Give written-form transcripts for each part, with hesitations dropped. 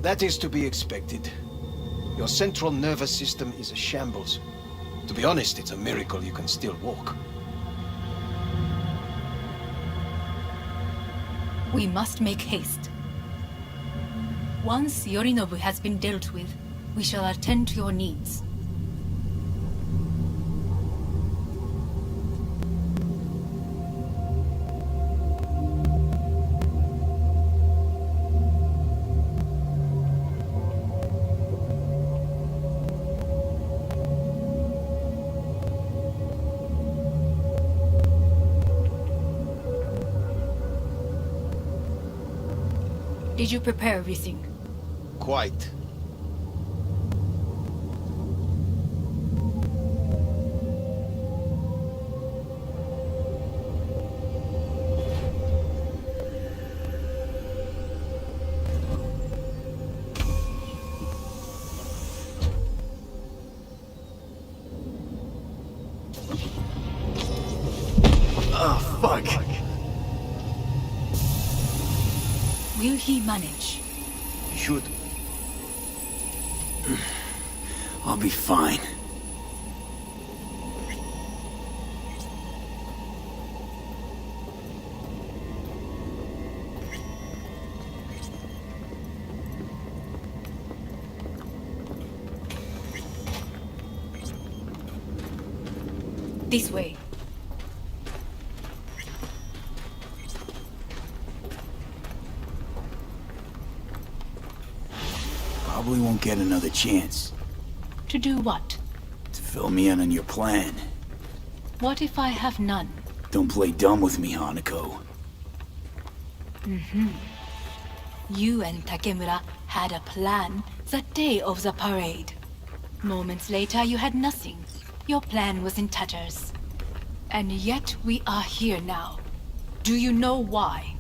That is to be expected. Your central nervous system is a shambles. To be honest, it's a miracle you can still walk. We must make haste. Once Yorinobu has been dealt with, we shall attend to your needs. Did you prepare everything? Quite. Oh, fuck. Will he manage? You should. I'll be fine. This way. Probably won't get another chance. To do what? To fill me in on your plan. What if I have none? Don't play dumb with me, Hanako. You and Takemura had a plan the day of the parade. Moments later, you had nothing. Your plan was in tatters. And yet we are here now. Do you know why?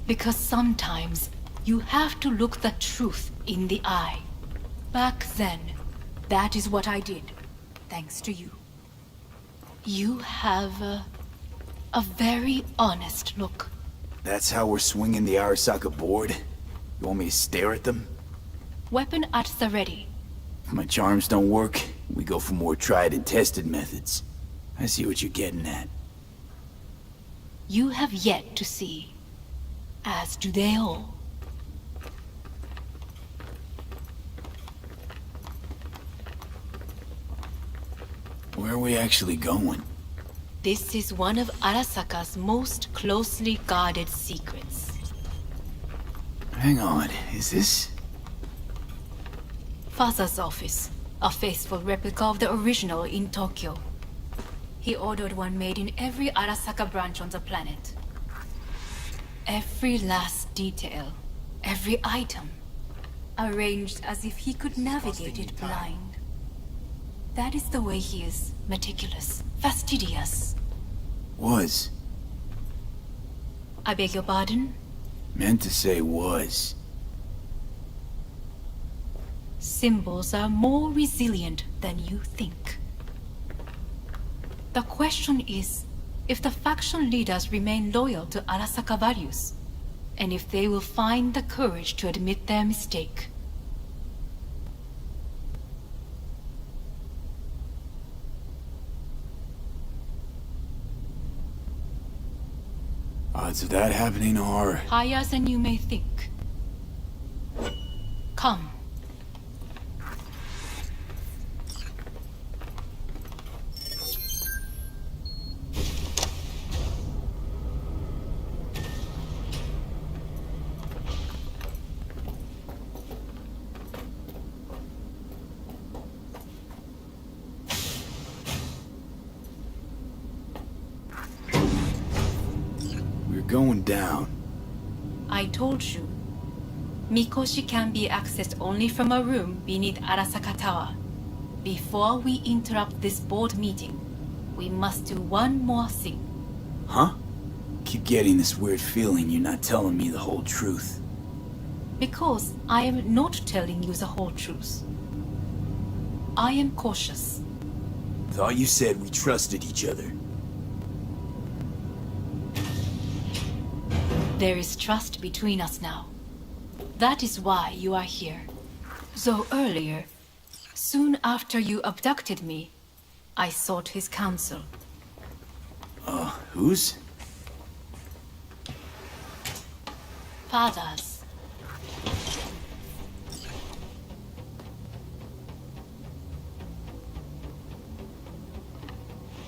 Because sometimes you have to look the truth in the eye. Back then, that is what I did, thanks to you. You have a very honest look. That's how we're swinging the Arasaka board? You want me to stare at them? Weapon at the ready. If my charms don't work, we go for more tried and tested methods. I see what you're getting at. You have yet to see, as do they all. Where are we actually going? This is one of Arasaka's most closely guarded secrets. Hang on, is this... Father's office, a faithful replica of the original in Tokyo. He ordered one made in every Arasaka branch on the planet. Every last detail, every item, arranged as if he could navigate it blind. That is the way he is, meticulous, fastidious. Was. I beg your pardon? Meant to say was. Symbols are more resilient than you think. The question is, if the faction leaders remain loyal to Arasaka values, and if they will find the courage to admit their mistake. Odds of that happening are... Higher than you may think. Come. Going down. I told you. Mikoshi can be accessed only from a room beneath Arasaka Tower. Before we interrupt this board meeting, we must do one more thing. Huh? Keep getting this weird feeling you're not telling me the whole truth. Because I am not telling you the whole truth. I am cautious. Thought you said we trusted each other. There is trust between us now. That is why you are here. So earlier, soon after you abducted me, I sought his counsel. Whose? Father's.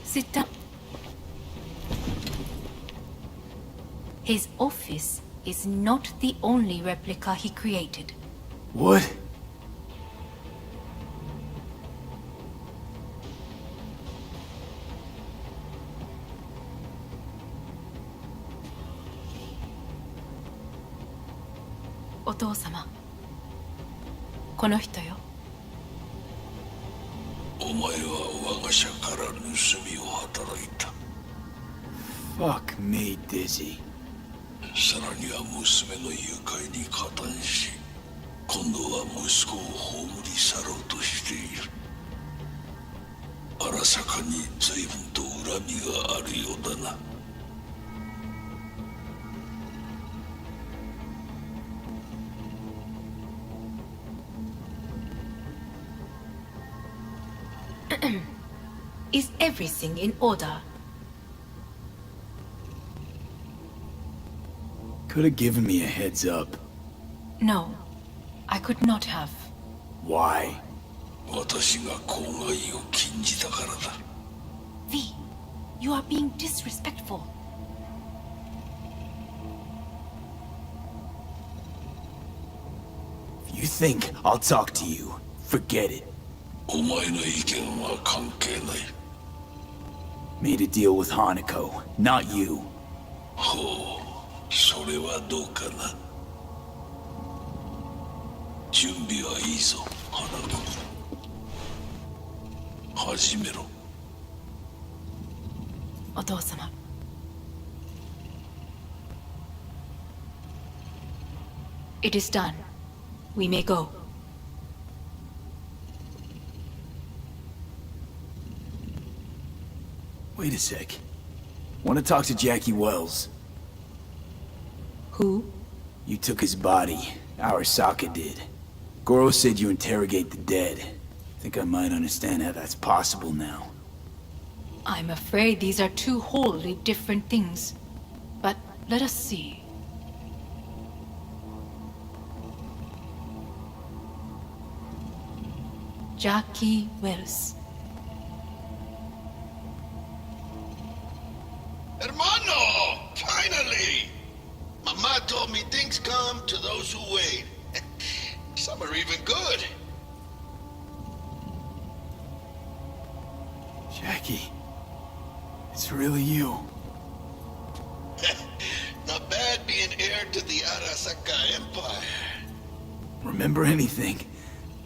Sit down. His office is not the only replica he created. What? Otou-sama. この人よ。お前は我が社から盗みを働いた。 Fuck me, Dizzy. さらには娘の誘拐に加担し、今度は息子を葬り去ろうとしている。荒坂に随分と恨みがあるようだな。Is everything in order? Could have given me a heads up. No, I could not have. Why? 私が公害を禁じたからだ。 V, you are being disrespectful. If you think I'll talk to you, forget it. お前の意見は関係ない。 Made a deal with Hanako, not you. ほう、それはどうかな。準備はいいぞ、花子。始めろ。お父様。It is done. We may go. Wait a sec. Want to talk to Jackie Wells. Who? You took his body. Arasaka did. Goro said you interrogate the dead. Think I might understand how that's possible now. I'm afraid these are two wholly different things. But let us see. Jackie Wells. Hermano! Finally! Mama told me things come to those who wait. Some are even good. Jackie. It's really you. Not bad being heir to the Arasaka Empire. Remember anything?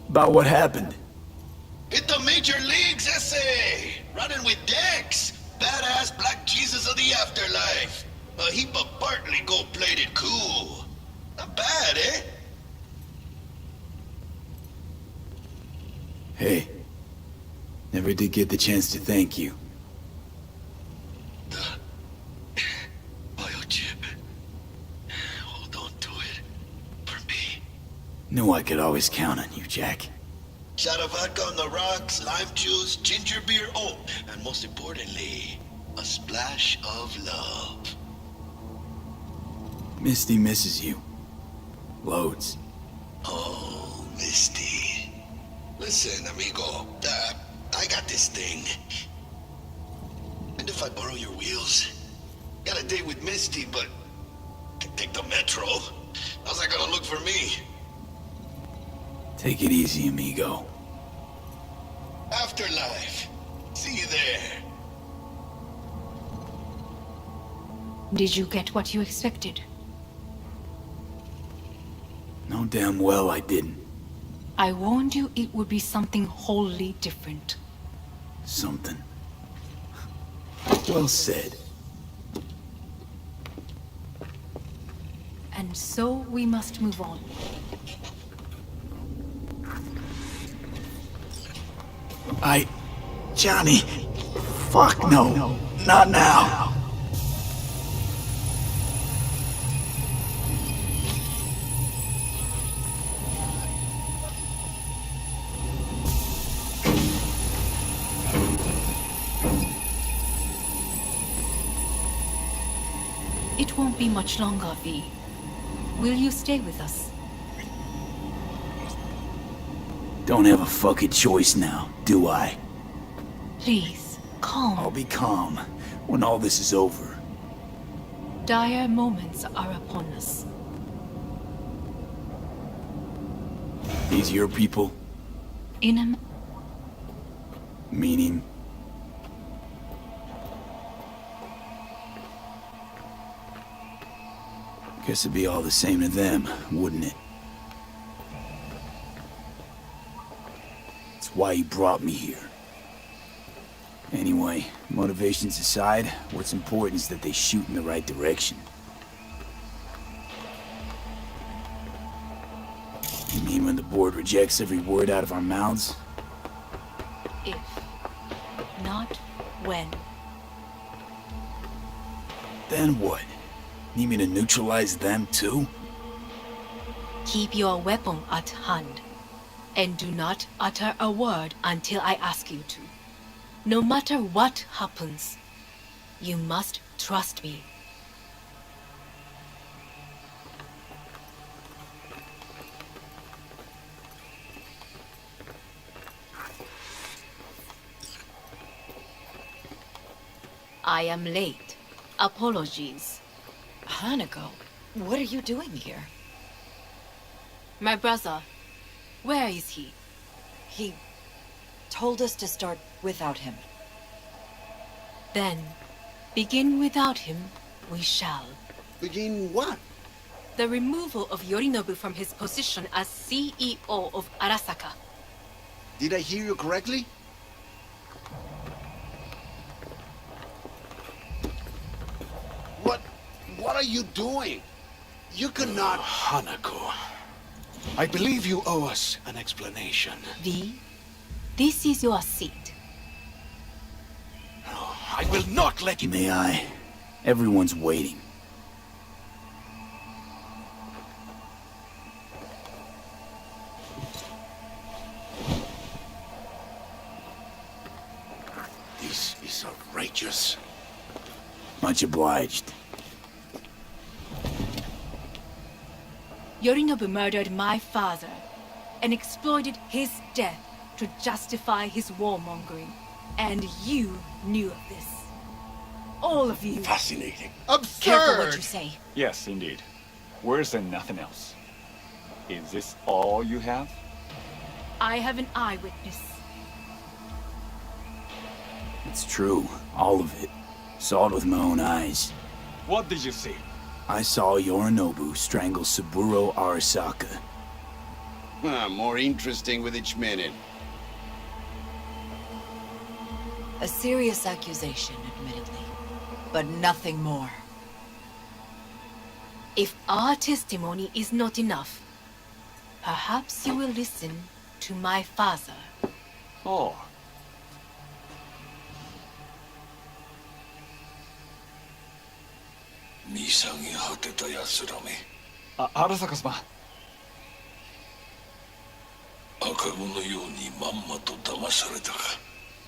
About what happened? Hit the major leagues, essay! Running with Dex! Badass black Jesus of the afterlife! A heap of partly gold-plated cool. Not bad, eh? Hey. Never did get the chance to thank you. The biochip. Hold on to it. For me. Knew I could always count on you, Jack. Shot of vodka on the rocks, lime juice, ginger beer, oh, and most importantly, a splash of love. Misty misses you. Loads. Oh, Misty. Listen, amigo, I got this thing. And if I borrow your wheels? Got a date with Misty, but can take the metro. How's that gonna look for me? Take it easy, amigo. Afterlife. See you there. Did you get what you expected? No damn well I didn't. I warned you it would be something wholly different. Something. Well said. And so we must move on. Johnny. Fuck no. Not now. It won't be much longer, V. Will you stay with us? Don't have a fucking choice now, do I? Please, calm. I'll be calm when all this is over. Dire moments are upon us. These your people? In Meaning? Guess it'd be all the same to them, wouldn't it? It's why you brought me here. Anyway, motivations aside, what's important is that they shoot in the right direction. You mean when the board rejects every word out of our mouths? if, not when. Then what? Need me to neutralize them too? Keep your weapon at hand, and do not utter a word until I ask you to. No matter what happens, you must trust me. I am late. Apologies. Hanako, what are you doing here? My brother, where is he? He told us to start without him. Then, begin without him, we shall. Begin what? The removal of Yorinobu from his position as CEO of Arasaka. Did I hear you correctly? What are you doing? You cannot... Hanako, I believe you owe us an explanation. V, this is your seat. I will not let you... May I? Everyone's waiting. This is outrageous. Much obliged. Yorinobu murdered my father and exploited his death to justify his warmongering. And you knew of this. All of you. Fascinating. Careful what you say. Yes, indeed. Worse than nothing else. Is this all you have? I have an eyewitness. It's true. All of it. Saw it with my own eyes. What did you see? I saw Yorinobu strangle Saburo Arasaka. More interesting with each minute. A serious accusation, admittedly, but nothing more. If our testimony is not enough, perhaps you will listen to my father. Oh,見下げ果てた奴らめ。荒坂様。赤子のようにまんまと騙されたか。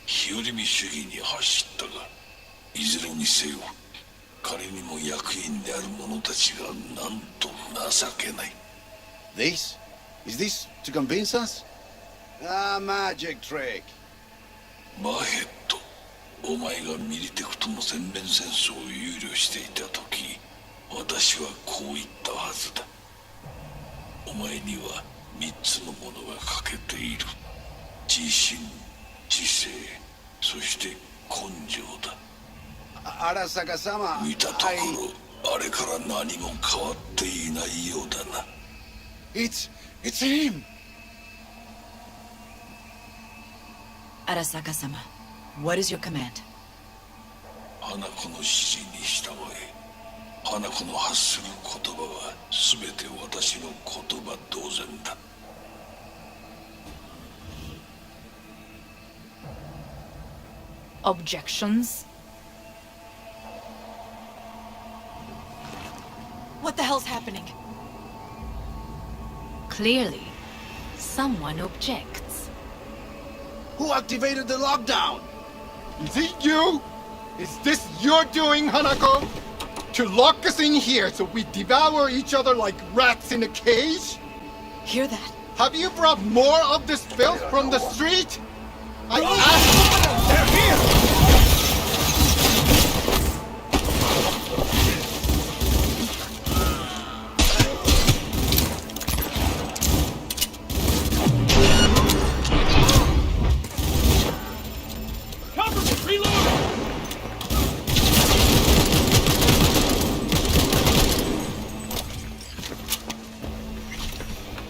日和見主義に走ったが、いずれにせよ、彼にも役員である者たちがなんと情けない。This? Is this to convince us? Magic trick. マヘッド、お前がミリテクとの全面戦争を憂慮していた時、私はこう言ったはずだ。お前には3つのものが欠けている。自信、知性、そして根性だ。Arasaka-sama, 見たところ、あれから何も変わっていないようだな。It's him! Arasaka-sama, what is your command? 花子の指示に従え。花子の発する言葉は全て私の言葉同然だ。Objections? What the hell's happening? Clearly, someone objects. Who activated the lockdown? Is it you? Is this your doing, Hanako? To lock us in here so we devour each other like rats in a cage? Hear that? Have you brought more of this filth from the street? I asked. They're here!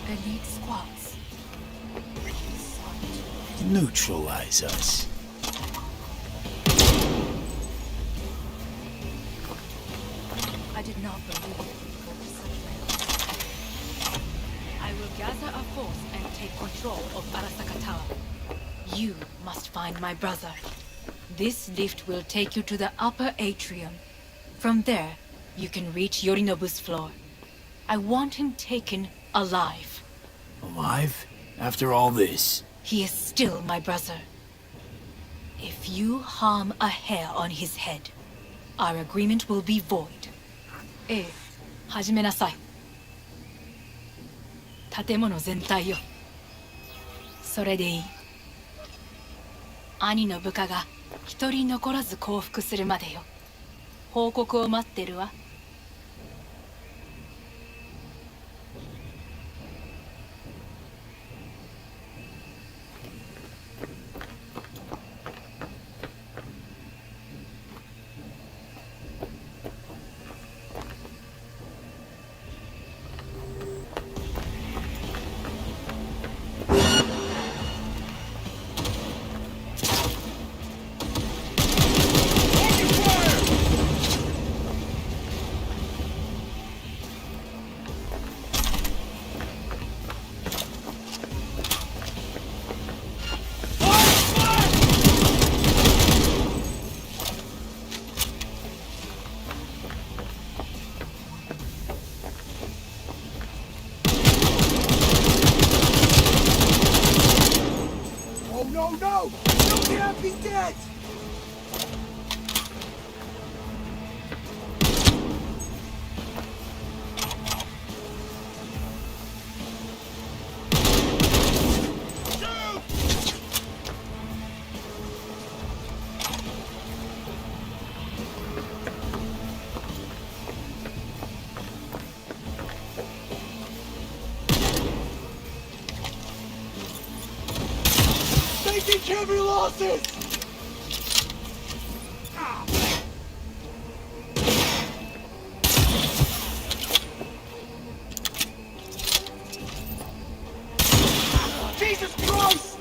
Elite squads. Neutralize us. I did not believe it would go such lengths. I will gather a force and take control of Arasaka Tower. You must find my brother. This lift will take you to the upper atrium. From there, you can reach Yorinobu's floor. I want him taken alive. Alive? After all this? He is still my brother. If you harm a hair on his head, our agreement will be void. ええ、始めなさい。建物全体よ。それでいい。兄の部下が一人残らず降伏するまでよ。報告を待ってるわ。Taking heavy losses! Jesus Christ!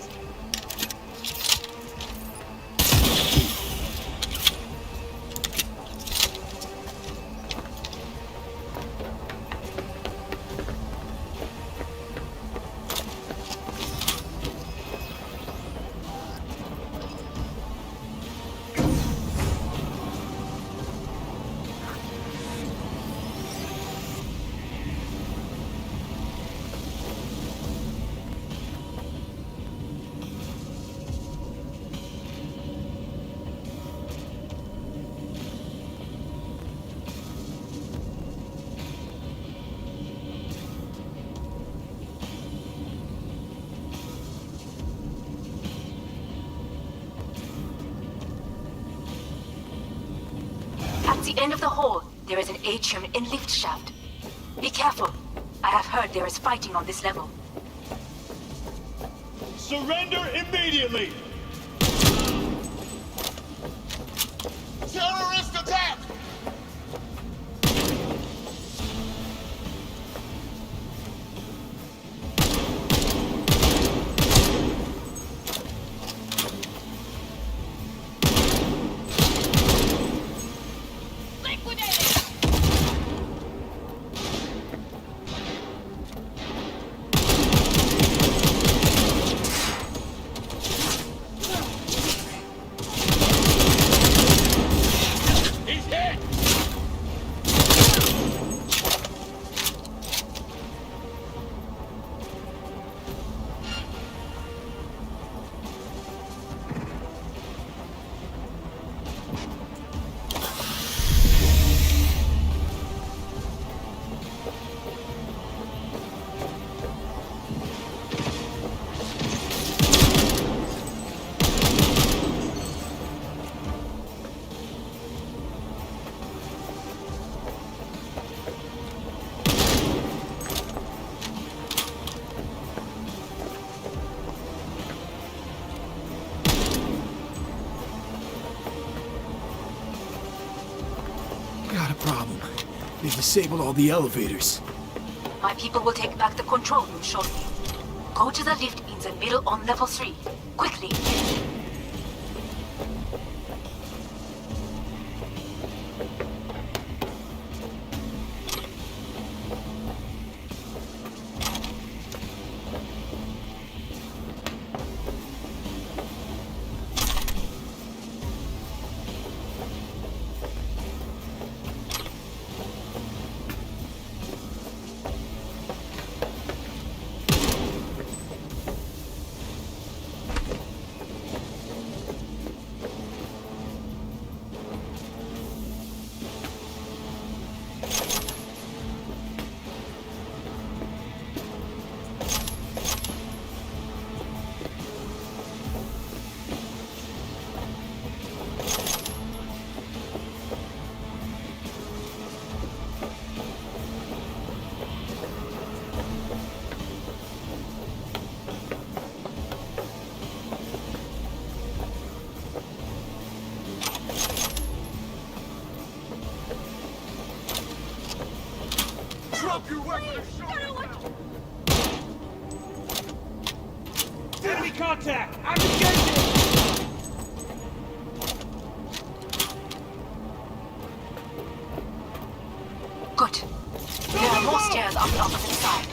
At the end of the hall, there is an atrium in lift shaft. Be careful. I have heard there is fighting on this level. Surrender immediately! Terrorist attack! They disabled all the elevators. My people will take back the control room shortly. Go to the lift in the middle on level 3. Quickly. Drop your weapon! Enemy contact! I'm engaging! Good. There are more stairs on the opposite side.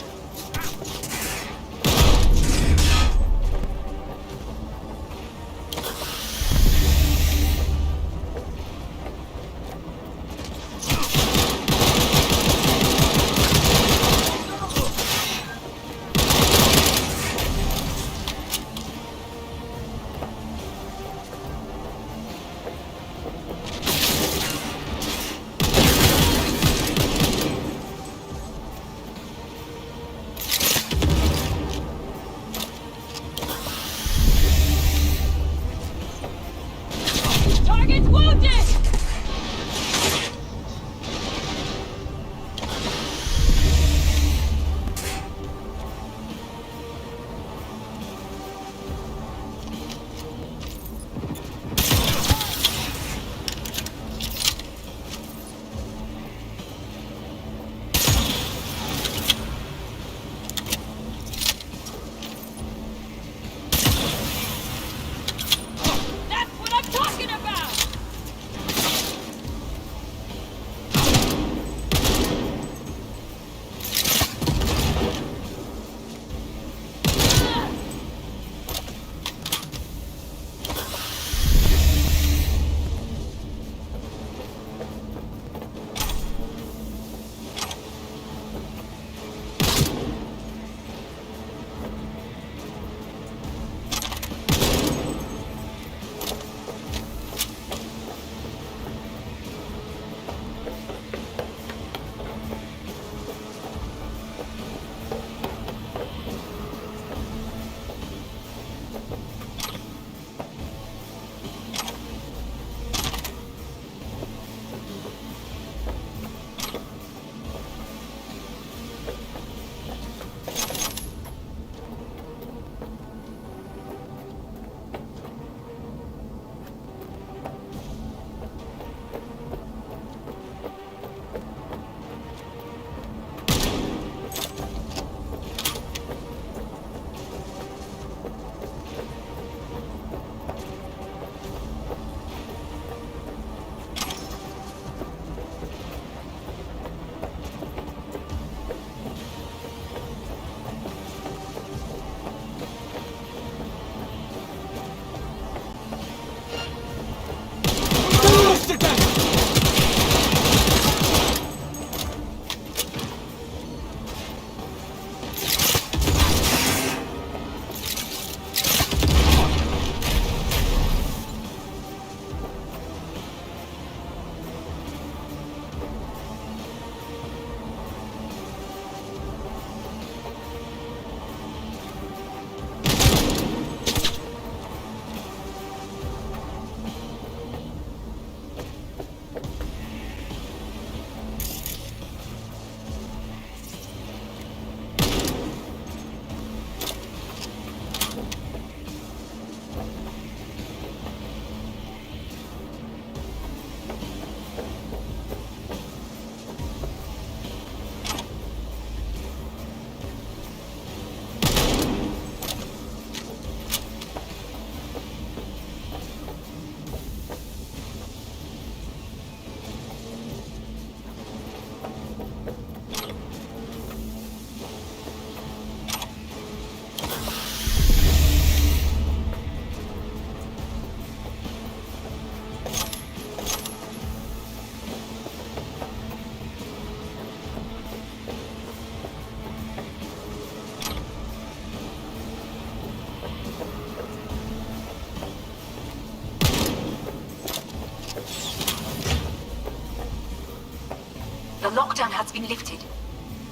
The lockdown has been lifted.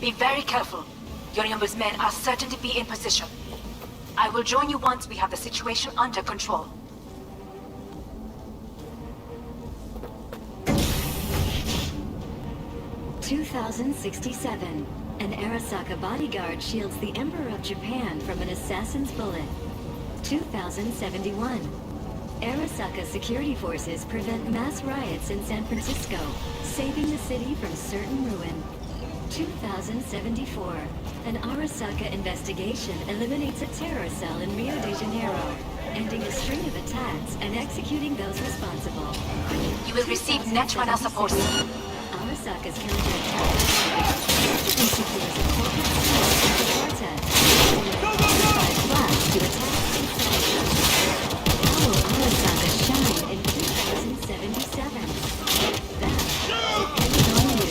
Be very careful. Yorinobu's men are certain to be in position. I will join you once we have the situation under control. "2067. An Arasaka bodyguard shields the Emperor of Japan from an assassin's bullet. 2071. Arasaka security forces prevent mass riots in San Francisco, saving the city from certain ruin. 2074. An Arasaka investigation eliminates a terror cell in Rio de Janeiro, ending a string of attacks and executing those responsible. You will receive Netrunner support. Arasaka's counterattack effectively secures a corporate site in Jakarta. Flash to attack and sabotage. How will Arasaka shine in 2077? That depends on you.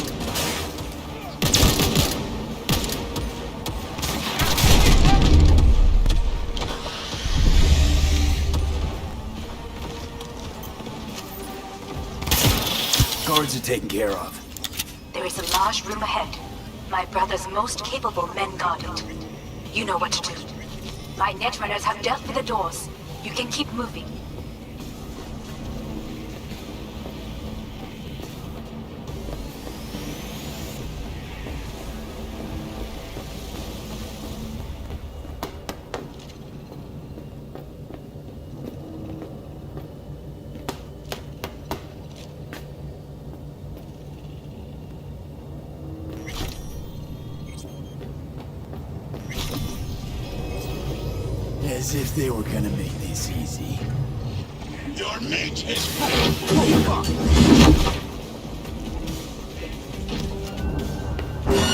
Guards are taken care of. There is a large room ahead. My brother's most capable men guard it. You know what to do. My netrunners have dealt with the doors. You can keep moving. As if they were gonna make this easy. Your mate has...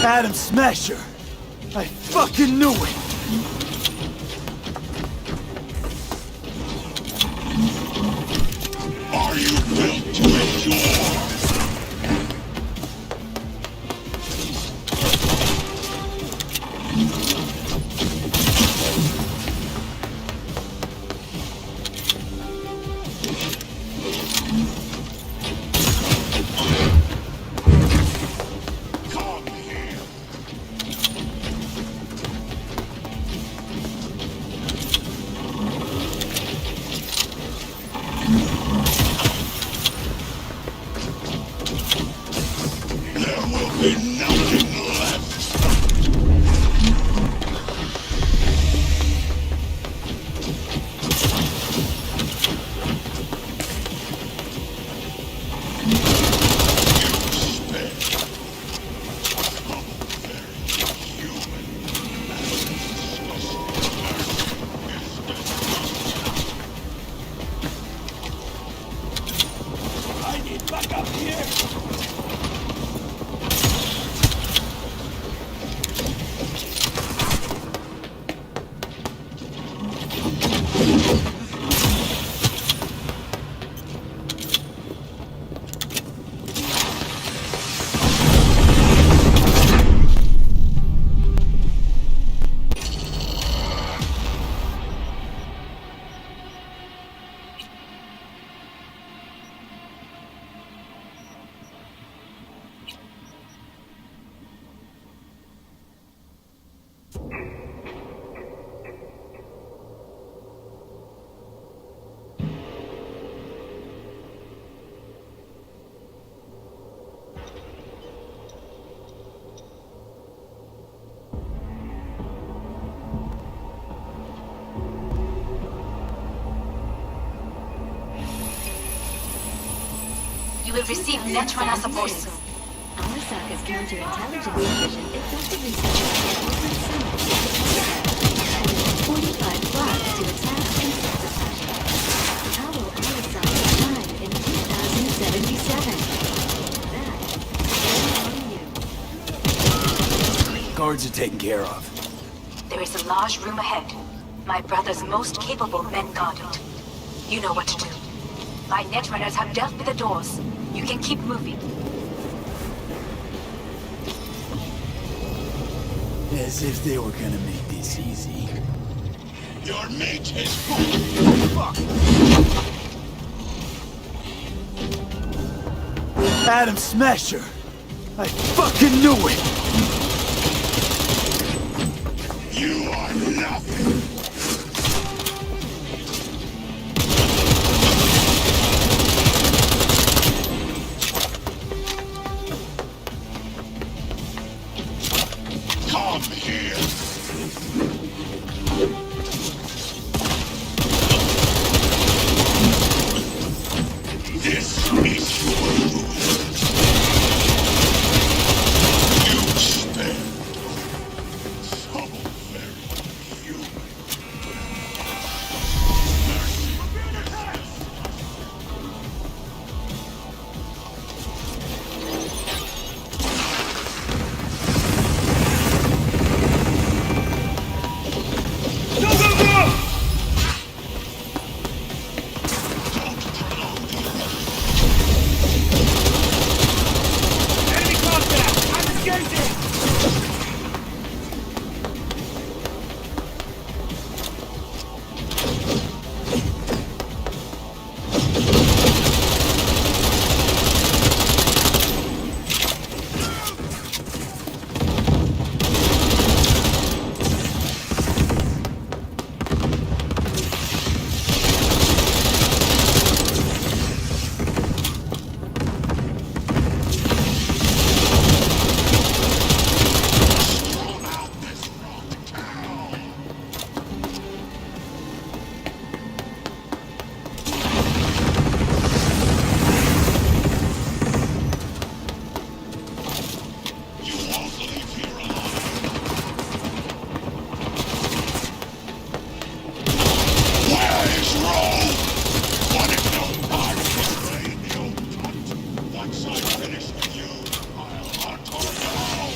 Adam Smasher! I fucking knew it! Are you built to endure? You will receive Netrunner support soon. Arasaka's counterintelligence division effectively supports 45 blocks to attack and sabotage. How will Arasaka shine in 2077? That depends on you. Guards are taken care of. There is a large room ahead. My brother's most capable men guard it. You know what to do. My netrunners have dealt with the doors. You can keep moving. As if they were gonna make this easy. Your mate has... Adam Smasher! I fucking knew it! You are nothing. Come here. This is your rules. You stand so very human. Enemy contact! I'm engaging! You won't leave here alive. Where is Rome? What if nobody can blame you? Once I finish with you, I'll hunt her down.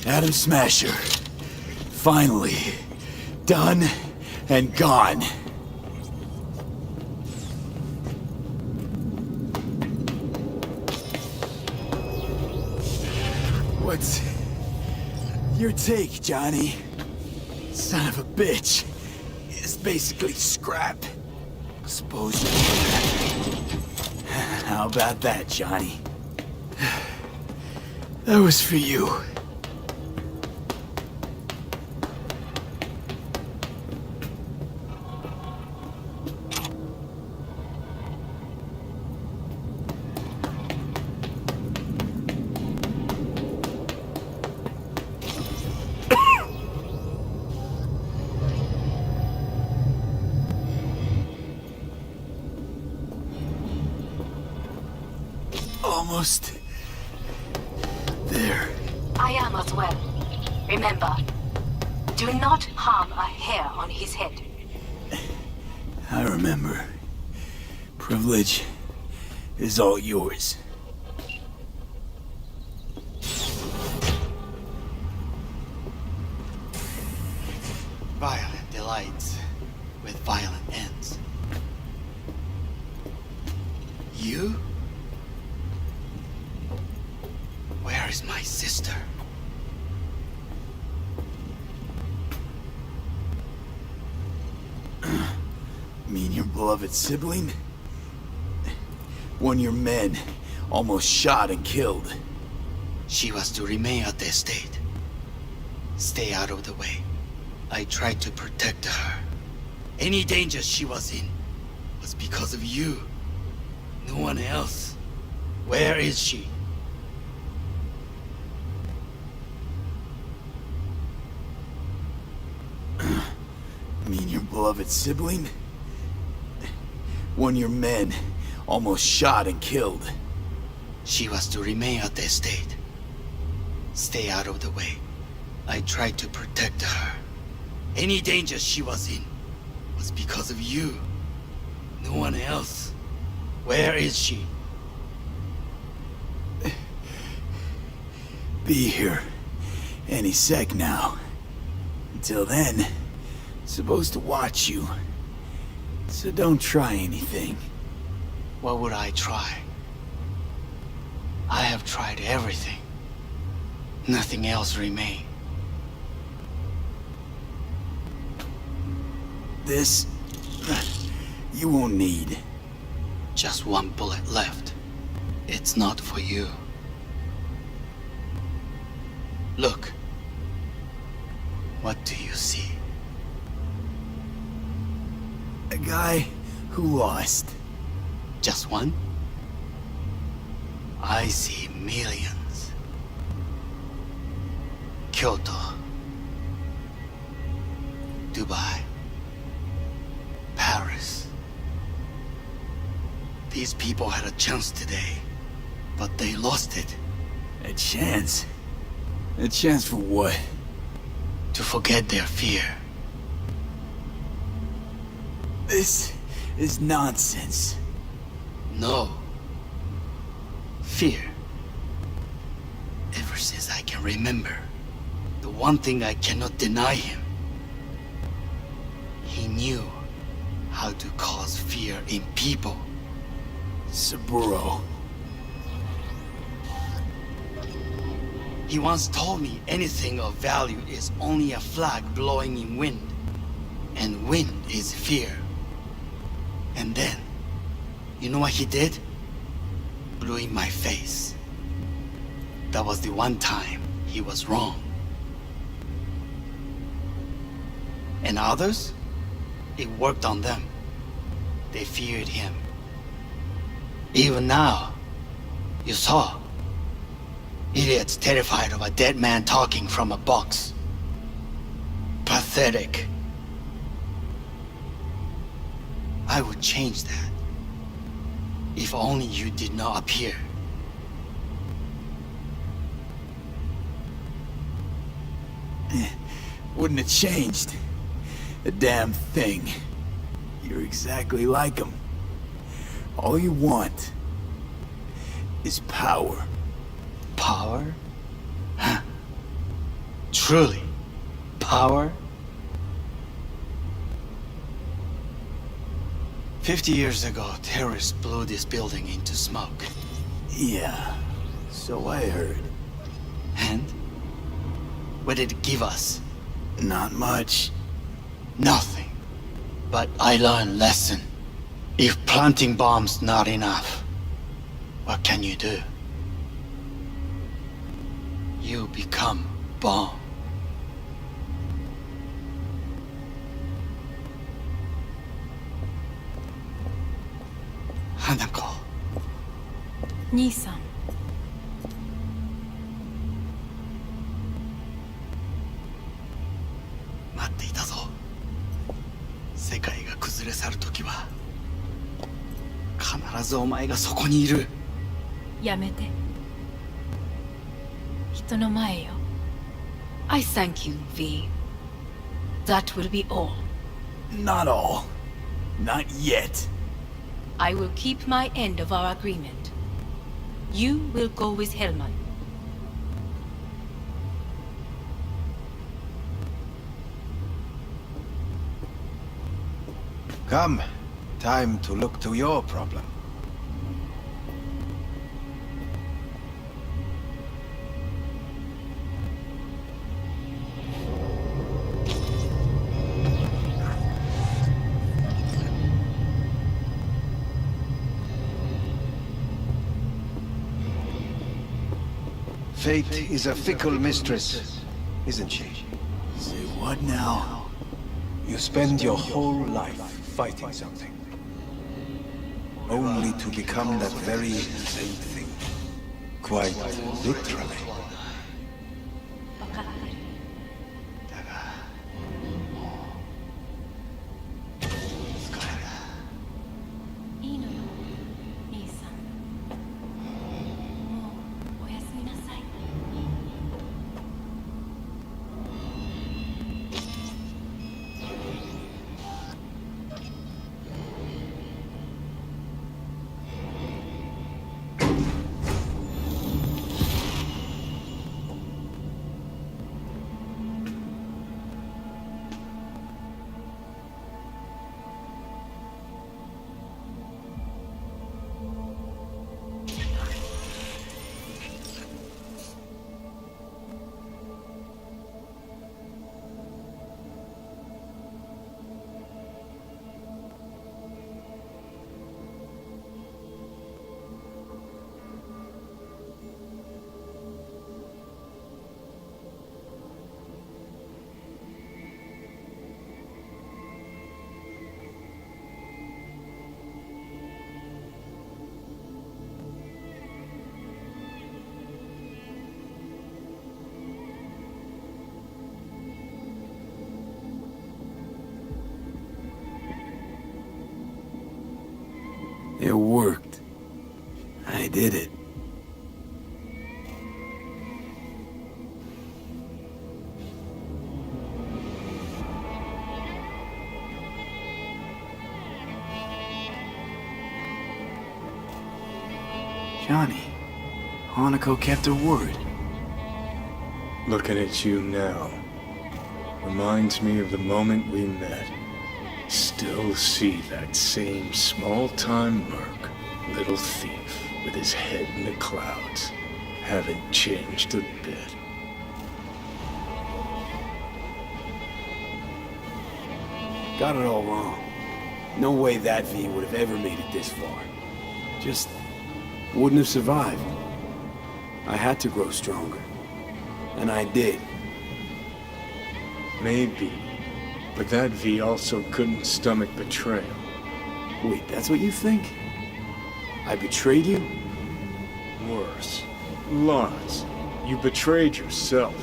Atom Smasher. Finally. Done and gone. What's your take, Johnny? Son of a bitch. It's basically scrap. Suppose you... How about that, Johnny? That was for you. Almost there. I am as well. Remember, do not harm a hair on his head. I remember. Privilege is all yours. Violent delights with violent ends. You? Where is my sister? Mean your beloved sibling? One your men almost shot and killed. She was to remain at the estate. Stay out of the way. I tried to protect her. Any danger she was in was because of you. No one else. Where is she? Mean your beloved sibling? One your men almost shot and killed. She was to remain at the estate. Stay out of the way. I tried to protect her. Any danger she was in was because of you. No one else. Where is she? Be here any sec now. Until then, supposed to watch you. So don't try anything. What would I try? I have tried everything. Nothing else remains. This... you won't need. Just one bullet left. It's not for you. Look. What do you see? A guy who lost. Just one? I see millions. Kyoto. Dubai. Paris. These people had a chance today, but they lost it. A chance? A chance for what? To forget their fear. This is nonsense. No. Fear. Ever since I can remember, the one thing I cannot deny him. He knew how to cause fear in people. Saburo. He once told me anything of value is only a flag blowing in wind. And wind is fear. And then, you know what he did? Blew in my face. That was the one time he was wrong. And others? It worked on them. They feared him. Even now, you saw. Idiots terrified of a dead man talking from a box. Pathetic. I would change that. If only you did not appear. Wouldn't have changed a damn thing. You're exactly like him. All you want is power. Power? Huh. Truly, power? 50 years ago, terrorists blew this building into smoke. Yeah, so I heard. And? What did it give us? Not much. Nothing. But I learned lesson. If planting bombs not enough, what can you do? You become bomb. Hanako. 兄さん。待っていたぞ。世界が崩れ去る時は必ずお前がそこにいる。やめて。人の前よ。I thank you, V. That will be all. Not all. Not yet. I will keep my end of our agreement. You will go with Hellman. Come. Time to look to your problem. Fate is a fickle mistress, isn't she? Say what now? You spend your whole life fighting something, only to become that very same thing. Quite literally. It worked. I did it. Johnny, Hanako kept her word. Looking at you now reminds me of the moment we met. Still see that same small-time merc, little thief with his head in the clouds. Haven't changed a bit. Got it all wrong. No way that V would have ever made it this far. Just wouldn't have survived. I had to grow stronger. And I did. Maybe. But that V also couldn't stomach betrayal. Wait, that's what you think? I betrayed you? Worse. Lots. You betrayed yourself.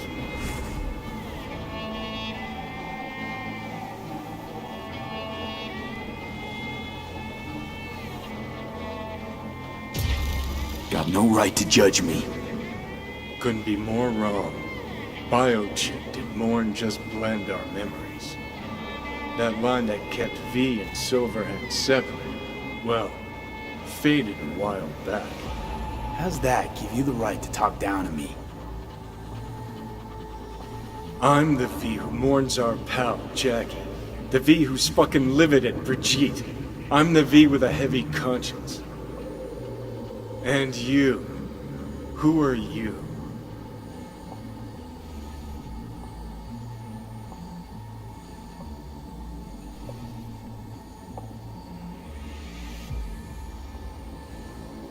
Got no right to judge me. Couldn't be more wrong. Biochip did more than just blend our memories. That line that kept V and Silverhand separate, well, faded a while back. How's that give you the right to talk down to me? I'm the V who mourns our pal, Jackie. The V who's fucking livid at Brigitte. I'm the V with a heavy conscience. And you. Who are you?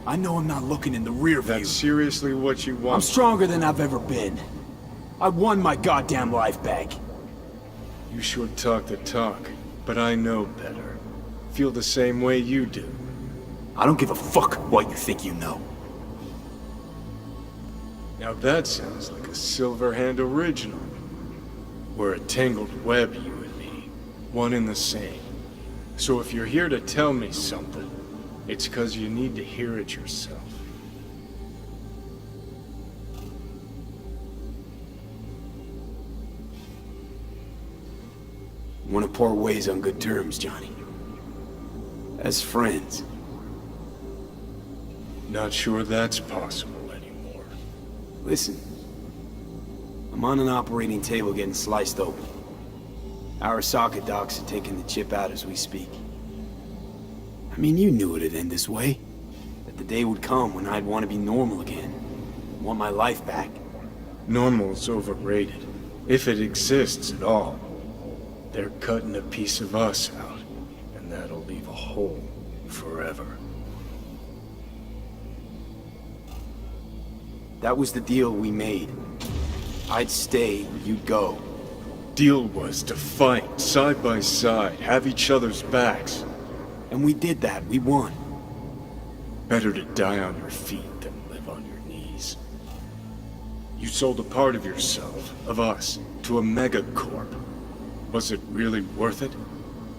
I know I'm not looking in the rear view. That's seriously what you want? I'm stronger than I've ever been. I won my goddamn life back. You sure talk the talk, but I know better. Feel the same way you do. I don't give a fuck what you think you know. Now that sounds like a Silverhand original. We're a tangled web, you and me. One and the same. So if you're here to tell me something, it's 'cause you need to hear it yourself. Want to part ways on good terms, Johnny. As friends. Not sure that's possible anymore. Listen. I'm on an operating table getting sliced open. Arasaka docs are taking the chip out as we speak. I mean, you knew it'd end this way. That the day would come when I'd want to be normal again. Want my life back. Normal's overrated. If it exists at all. They're cutting a piece of us out, and that'll leave a hole forever. That was the deal we made. I'd stay, you'd go. Deal was to fight, side by side, have each other's backs. And we did that, we won. Better to die on your feet than live on your knees. You sold a part of yourself, of us, to a megacorp. Was it really worth it?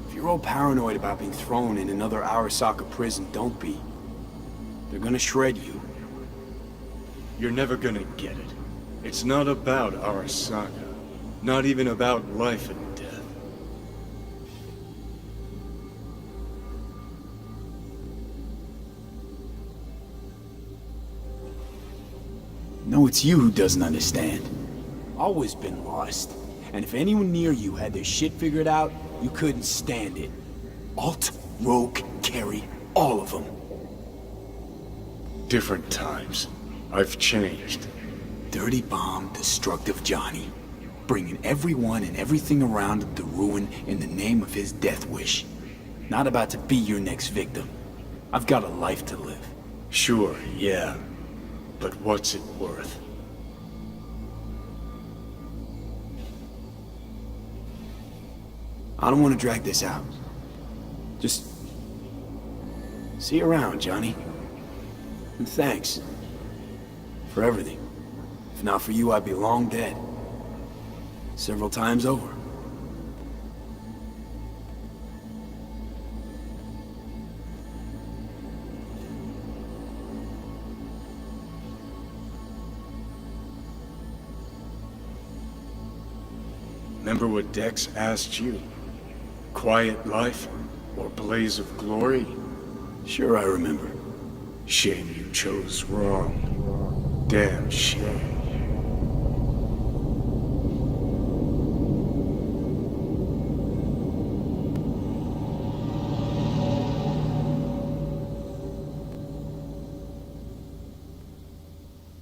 If you're all paranoid about being thrown in another Arasaka prison, don't be. They're gonna shred you. You're never gonna get it. It's not about Arasaka. Not even about life and death. No, it's you who doesn't understand. Always been lost. And if anyone near you had their shit figured out, you couldn't stand it. Alt, Rogue, Carry, all of them. Different times. I've changed. Dirty bomb, destructive Johnny. Bringing everyone and everything around him to ruin in the name of his death wish. Not about to be your next victim. I've got a life to live. Sure, yeah. But what's it worth? I don't want to drag this out. Just... see you around, Johnny. And thanks. For everything. If not for you, I'd be long dead. Several times over. Remember what Dex asked you? Quiet life or blaze of glory? Sure I remember. Shame you chose wrong. Damn shame.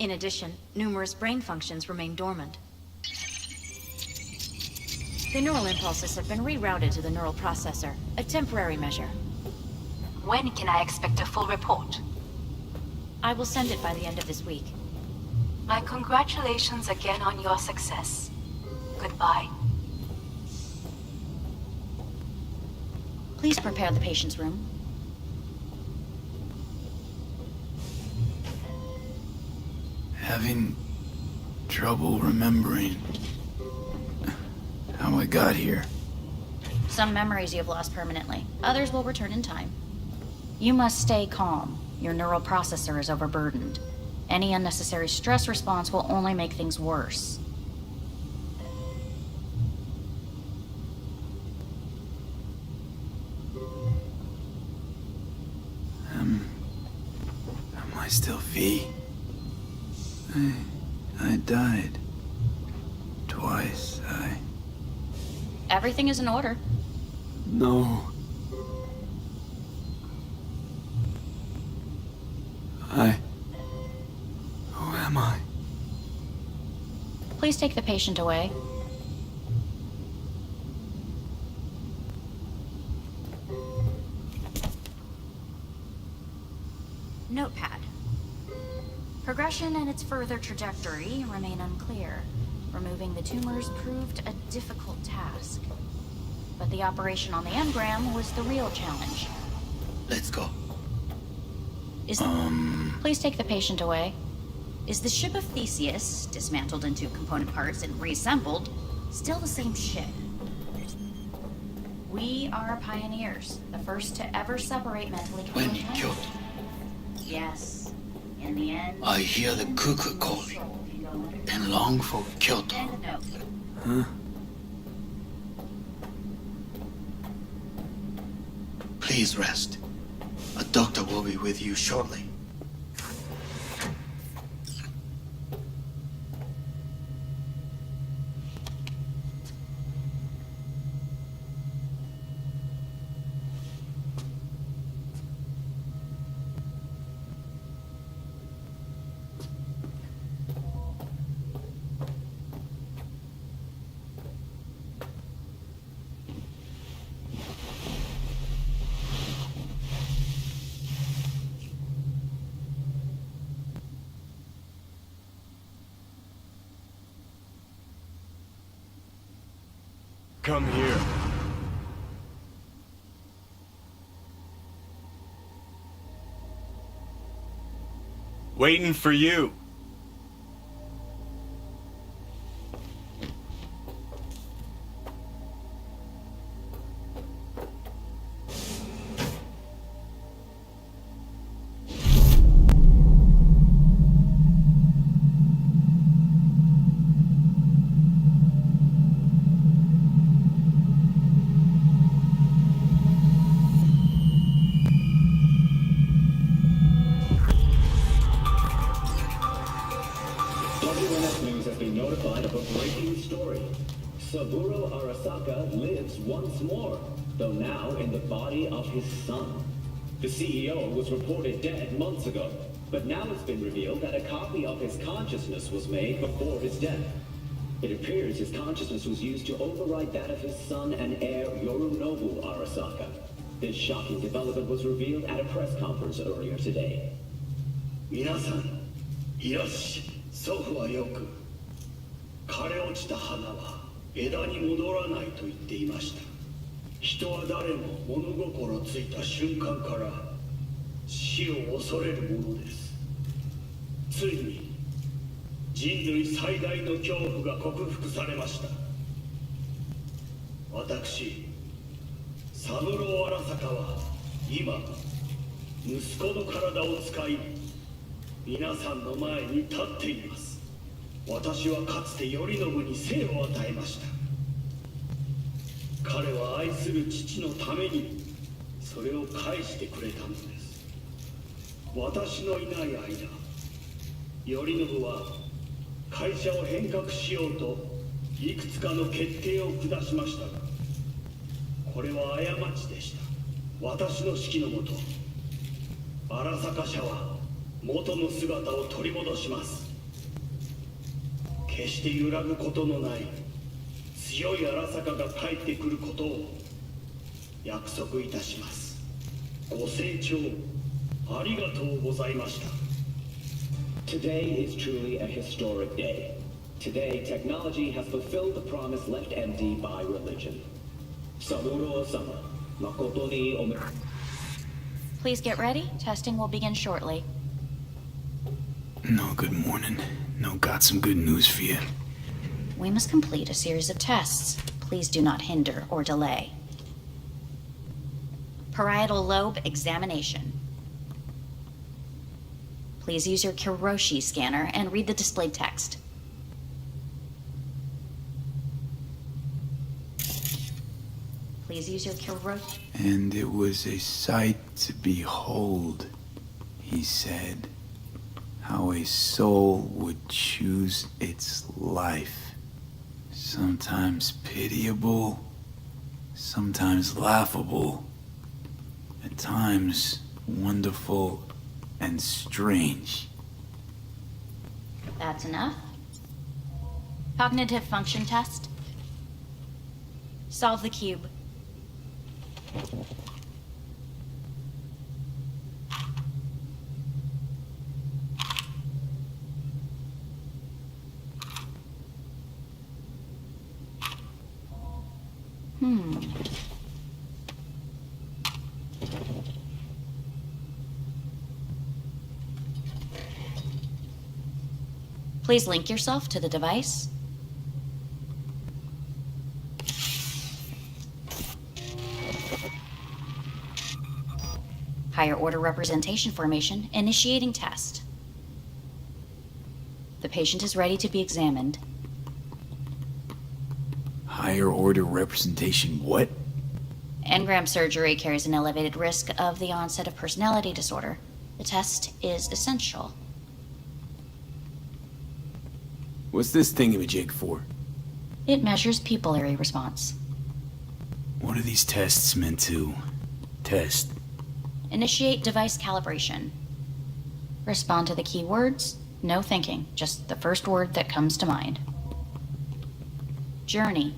In addition, numerous brain functions remain dormant. The neural impulses have been rerouted to the neural processor, a temporary measure. When can I expect a full report? I will send it by the end of this week. My congratulations again on your success. Goodbye. Please prepare the patient's room. Having trouble remembering how I got here. Some memories you have lost permanently. Others will return in time. You must stay calm. Your neural processor is overburdened. Any unnecessary stress response will only make things worse. Am I still V? I died. Twice, Everything is in order. No. Who am I? Please take the patient away. Notepad. Progression and its further trajectory remain unclear. Removing the tumors proved a difficult task. But the operation on the engram was the real challenge. Let's go. Please take the patient away. Is the ship of Theseus, dismantled into component parts and reassembled, still the same ship? We are pioneers, the first to ever separate mentally When controlled you minds. Yes. In the end, I hear the cuckoo calling and long for Kyoto. end note. Huh? Please rest. A doctor will be with you shortly. Come here. Waiting for you. News has been notified of a breaking story. Saburo Arasaka lives once more, though now in the body of his son. The CEO was reported dead months ago, but now it's been revealed that a copy of his consciousness was made before his death. It appears his consciousness was used to override that of his son and heir Yorinobu Arasaka. This shocking development was revealed at a press conference earlier today. 皆さん、よし、祖父はよく枯れ落ちた花は枝に戻らないと言っていました。人は誰も物心ついた瞬間から死を恐れるものです。ついに人類最大の恐怖が克服されました。私、三郎荒坂は今息子の体を使い皆さんの前に立っています。私はかつて頼信に生を与えました。彼は愛する父のためにそれを返してくれたのです。私のいない間、頼信は会社を変革しようといくつかの決定を下しましたが、これは過ちでした。私の指揮のもと、荒坂社は元の姿を取り戻します。決して揺らぐことのない強い荒坂が帰ってくることを約束いたします。ご清聴ありがとうございました。 Today is truly a historic day. Today, technology has fulfilled the promise left empty by religion. Saburo-sama, makoto ni ome... Please get ready. Testing will begin shortly. No, good morning. No, got some good news for you. We must complete a series of tests. Please do not hinder or delay. Parietal lobe examination. Please use your Kiroshi scanner and read the displayed text. Please use your Kiroshi... And it was a sight to behold, he said, how a soul would choose its life. Sometimes pitiable, sometimes laughable, at times wonderful and strange. That's enough. Cognitive function test. Solve the cube. Please link yourself to the device. Higher order representation formation, initiating test. The patient is ready to be examined. Higher order representation what? Engram surgery carries an elevated risk of the onset of personality disorder. The test is essential. What's this thingamajig for? It measures pupillary response. What are these tests meant to test? Initiate device calibration. Respond to the keywords. No thinking, just the first word that comes to mind. Journey.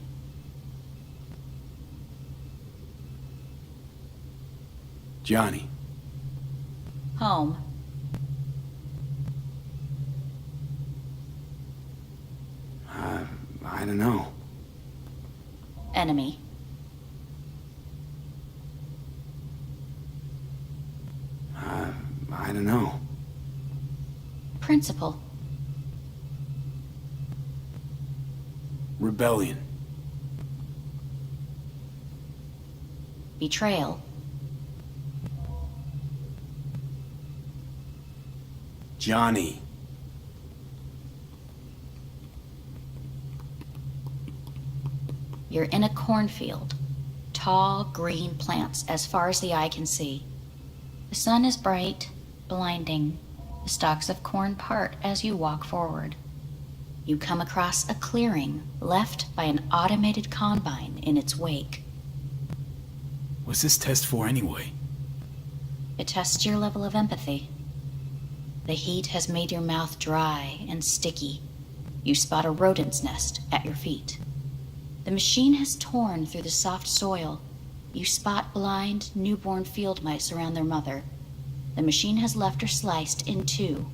Johnny. Home. I don't know. Enemy. I don't know. Principal. Rebellion. Betrayal. Johnny. You're in a cornfield. Tall, green plants as far as the eye can see. The sun is bright, blinding. The stalks of corn part as you walk forward. You come across a clearing left by an automated combine in its wake. What's this test for anyway? It tests your level of empathy. The heat has made your mouth dry and sticky. You spot a rodent's nest at your feet. The machine has torn through the soft soil. You spot blind, newborn field mice around their mother. The machine has left her sliced in two.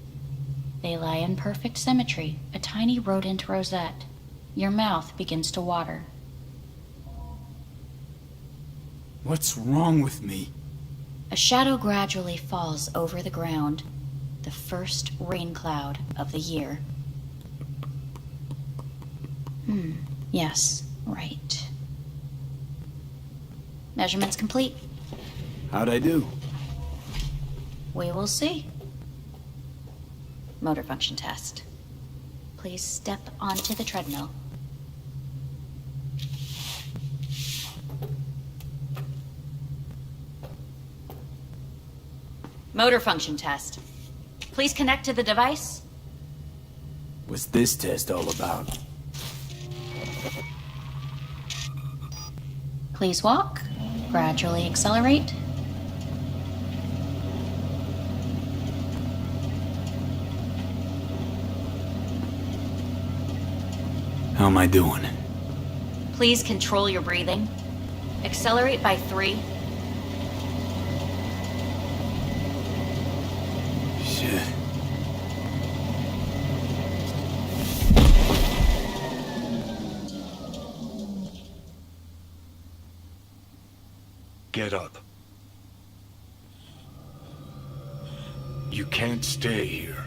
They lie in perfect symmetry, a tiny rodent rosette. Your mouth begins to water. What's wrong with me? A shadow gradually falls over the ground. The first rain cloud of the year. Yes, right. Measurements complete. How'd I do? We will see. Motor function test. Please step onto the treadmill. Motor function test. Please connect to the device. What's this test all about? Please walk. Gradually accelerate. How am I doing? Please control your breathing. Accelerate by 3. Shit. Get up. You can't stay here.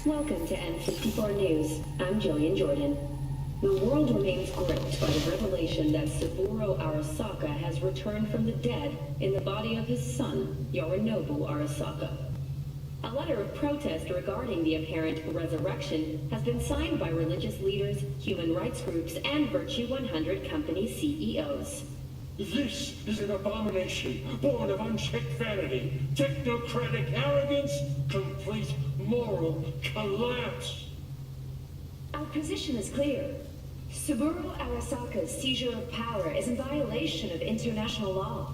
Welcome to N64 News. I'm Jillian Jordan. The world remains gripped by the revelation that Saburo Arasaka has returned from the dead in the body of his son, Yorinobu Arasaka. A letter of protest regarding the apparent resurrection has been signed by religious leaders, human rights groups, and Virtue 100 company CEOs. This is an abomination born of unchecked vanity, technocratic arrogance, complete moral collapse. Our position is clear. Saburo Arasaka's seizure of power is in violation of international law.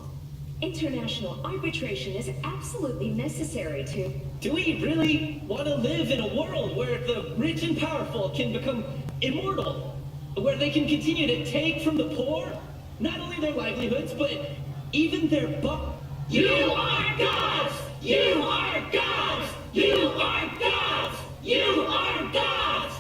International arbitration is absolutely necessary to... Do we really want to live in a world where the rich and powerful can become immortal? Where they can continue to take from the poor? Not only their livelihoods, but even their You are gods! You are gods! You are gods! You are gods!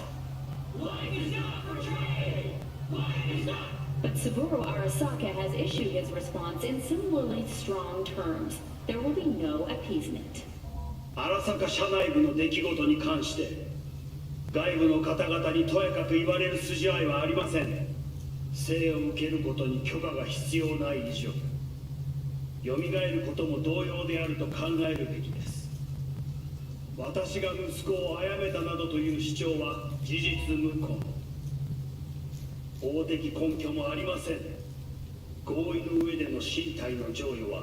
Life is not portrayed! Life is not... But Saburo Arasaka has issued his response in similarly strong terms. There will be no appeasement. 荒坂社内部の出来事に関して外部の方々にとやかく言われる筋合いはありません。生を受けることに許可が必要ない以上、蘇ることも同様であると考えるべきです。私が息子を殺めたなどという主張は事実無根。法的根拠もありません。合意の上での身体の譲与は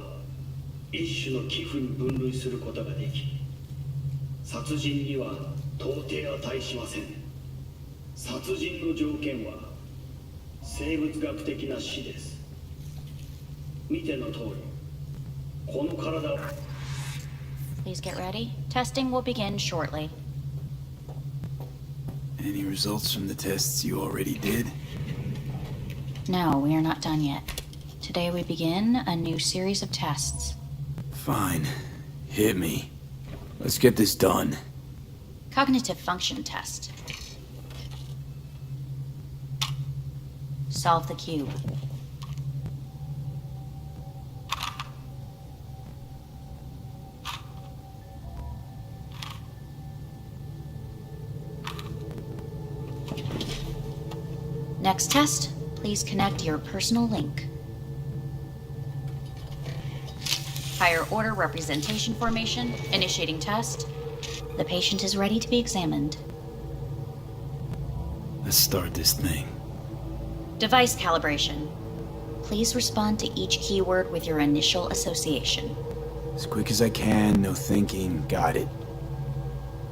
一種の寄付に分類することができ、殺人には到底値しません。殺人の条件は生物学的な死です。見ての通り、この体を Please get ready. Testing will begin shortly. Any results from the tests you already did? No, we are not done yet. Today we begin a new series of tests. Fine. Hit me. Let's get this done. Cognitive function test. Solve the cube. Next test, please connect your personal link. Higher order representation formation, initiating test. The patient is ready to be examined. Let's start this thing. Device calibration. Please respond to each keyword with your initial association. As quick as I can, no thinking. Got it.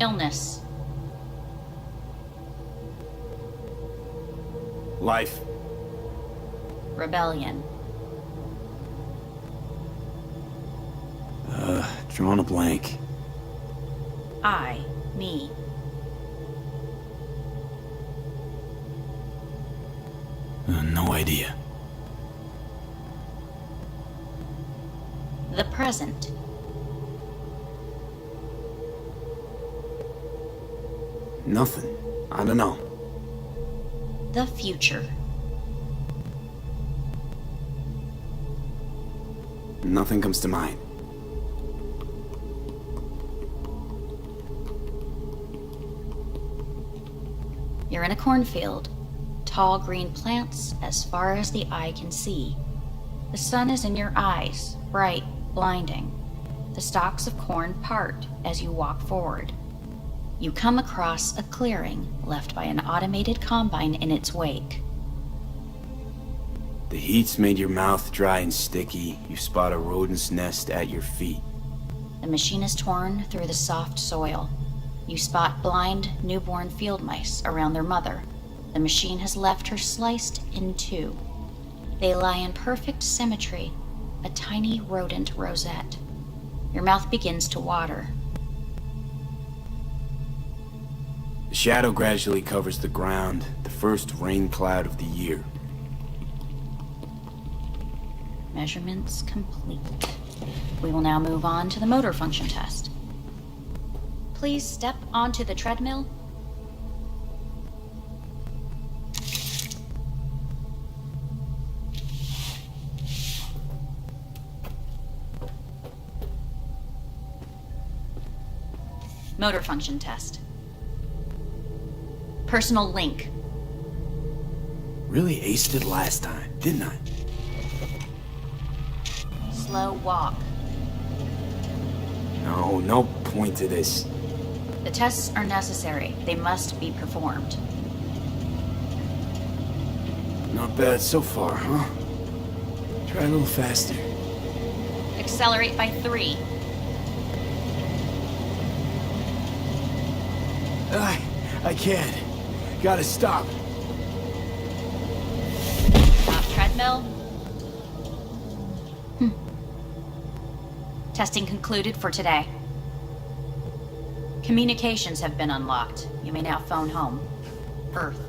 Illness. Life. Rebellion. Drawing a blank. I, me. No idea. The present. Nothing. I don't know. The future. Nothing comes to mind. You're in a cornfield. Tall green plants as far as the eye can see. The sun is in your eyes, bright, blinding. The stalks of corn part as you walk forward. You come across a clearing left by an automated combine in its wake. The heat's made your mouth dry and sticky. You spot a rodent's nest at your feet. The machine is torn through the soft soil. You spot blind, newborn field mice around their mother. The machine has left her sliced in two. They lie in perfect symmetry, a tiny rodent rosette. Your mouth begins to water. The shadow gradually covers the ground, the first rain cloud of the year. Measurements complete. We will now move on to the motor function test. Please step onto the treadmill. Motor function test. Personal link. Really aced it last time, didn't I? Slow walk. No point to this. The tests are necessary. They must be performed. Not bad so far, huh? Try a little faster. Accelerate by 3. I can't. Gotta stop. Stop treadmill. Testing concluded for today. Communications have been unlocked. You may now phone home. Earth.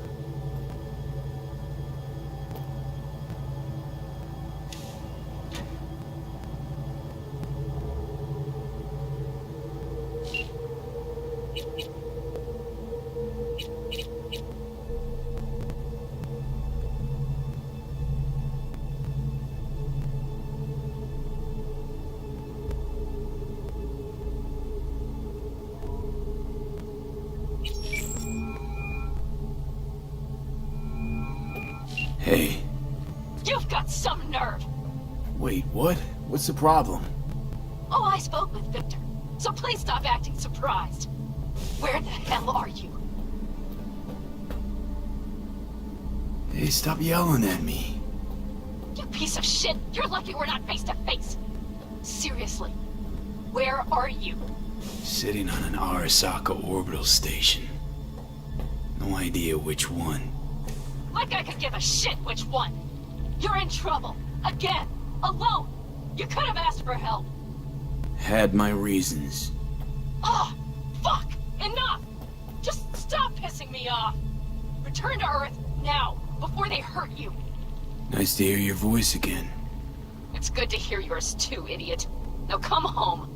Hey. You've got some nerve! Wait, what? What's the problem? Oh, I spoke with Victor, so please stop acting surprised. Where the hell are you? Hey, stop yelling at me. You piece of shit! You're lucky we're not face to face! Seriously, where are you? Sitting on an Arasaka orbital station. No idea which one. Like I could give a shit which one! You're in trouble! Again! Alone! You could have asked for help! Had my reasons. Oh, fuck! Enough! Just stop pissing me off! Return to Earth, now, before they hurt you! Nice to hear your voice again. It's good to hear yours too, idiot. Now come home.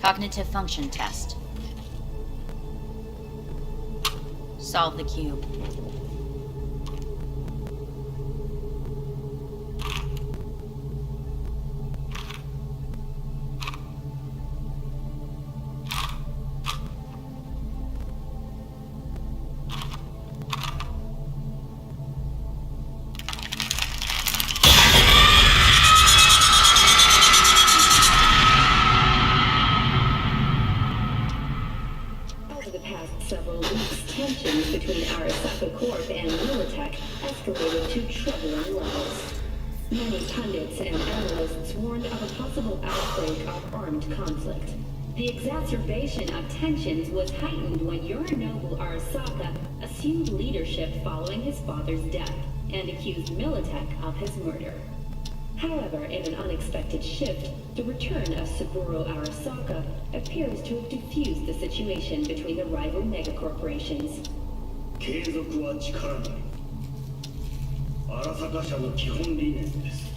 Cognitive function test. Solve the cube. Several weeks, tensions between Arasaka Corp and Militech escalated to troubling levels. Many pundits and analysts warned of a possible outbreak of armed conflict. The exacerbation of tensions was heightened when Yorinobu Arasaka assumed leadership following his father's death and accused Militech of his murder. However, in an unexpected shift, the return of Saburo Arasaka appears to have diffused the situation between the rival megacorporations. 継続は力なり。荒坂社の基本理念です。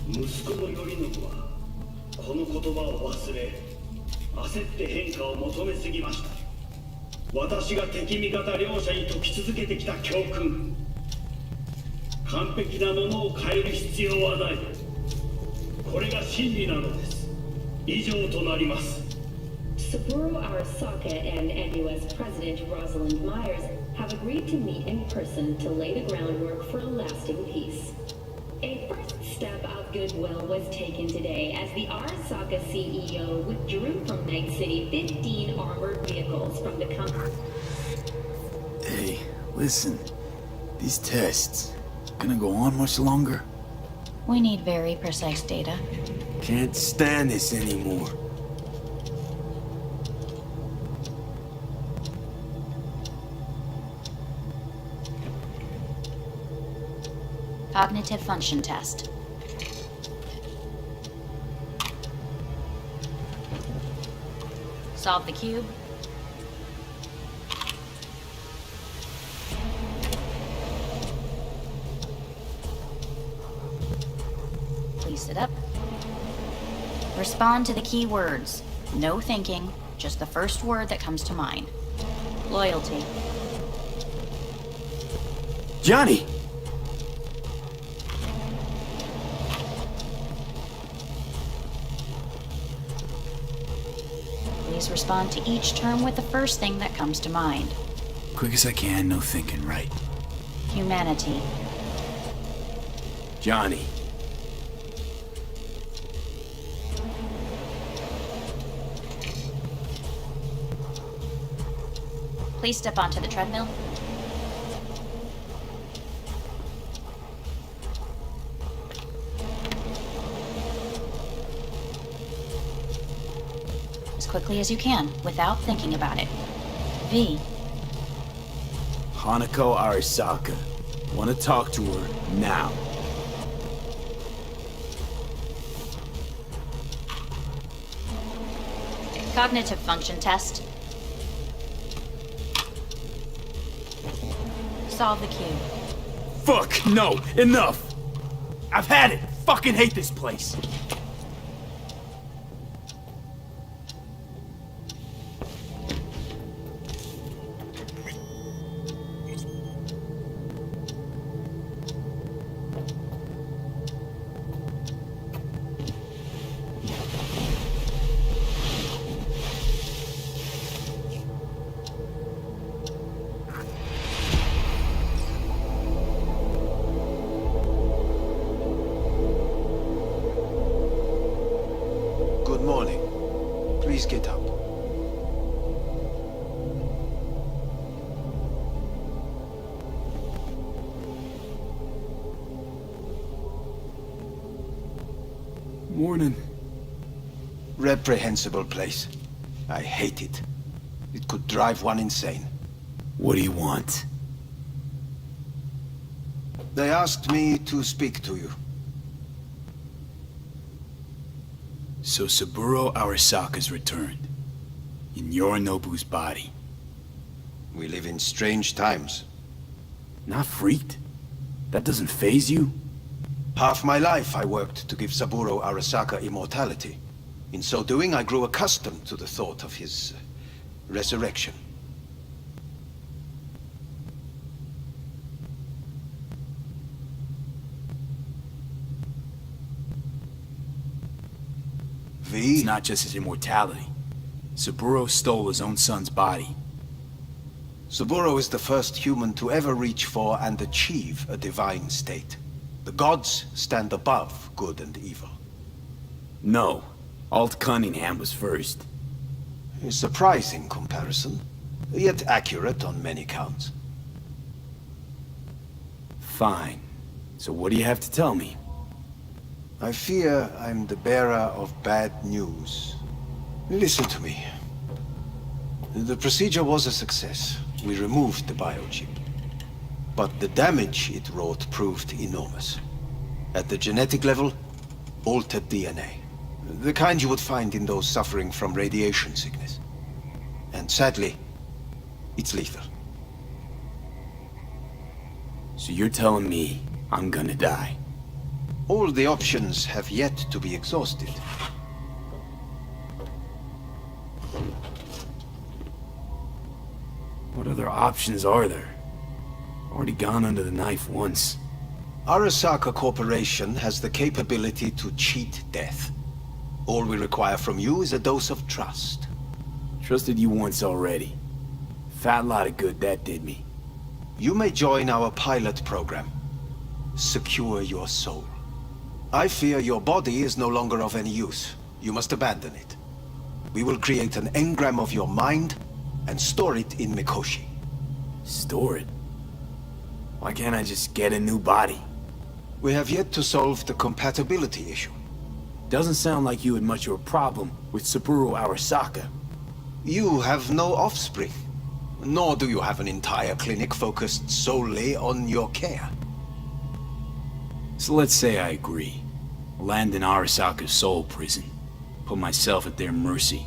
息子の頼信はこの言葉を忘れ、焦って変化を求めすぎました。私が敵味方両者に説き続けてきた教訓。完璧なものを変える必要はない。これが真理なのです。以上となります。Saburo Arasaka and NUS President Rosalind Myers have agreed to meet in person to lay the groundwork for a lasting peace. A first step of goodwill was taken today as the Arasaka CEO withdrew from Night City 15 armored vehicles from the company. Hey, listen. These tests gonna go on much longer? We need very precise data. Can't stand this anymore. Cognitive function test. Solve the cube. Please sit up. Respond to the key words. No thinking, just the first word that comes to mind. Loyalty. Johnny! Please respond to each term with the first thing that comes to mind. Quick as I can, no thinking, right? Humanity. Johnny. Please step onto the treadmill. As quickly as you can, without thinking about it. V. Hanako Arasaka. Want to talk to her now. Cognitive function test. Solve the cube. Fuck, no, enough! I've had it! Fucking hate this place! Good morning. Please get up. Morning. Reprehensible place. I hate it. It could drive one insane. What do you want? They asked me to speak to you. So Saburo Arasaka's returned. In Yorinobu's body. We live in strange times. Not freaked? That doesn't faze you? Half my life I worked to give Saburo Arasaka immortality. In so doing, I grew accustomed to the thought of his resurrection. It's not just his immortality. Saburo stole his own son's body. Saburo is the first human to ever reach for and achieve a divine state. The gods stand above good and evil. No. Alt Cunningham was first. A surprising comparison, yet accurate on many counts. Fine. So what do you have to tell me? I fear I'm the bearer of bad news. Listen to me. The procedure was a success. We removed the biochip. But the damage it wrought proved enormous. At the genetic level, altered DNA. The kind you would find in those suffering from radiation sickness. And sadly, it's lethal. So you're telling me I'm gonna die? All the options have yet to be exhausted. What other options are there? Already gone under the knife once. Arasaka Corporation has the capability to cheat death. All we require from you is a dose of trust. Trusted you once already. Fat lot of good that did me. You may join our pilot program. Secure your soul. I fear your body is no longer of any use. You must abandon it. We will create an engram of your mind and store it in Mikoshi. Store it? Why can't I just get a new body? We have yet to solve the compatibility issue. Doesn't sound like you had much of a problem with Saburo Arasaka. You have no offspring. Nor do you have an entire clinic focused solely on your care. So let's say I agree. Land in Arasaka's soul prison. Put myself at their mercy.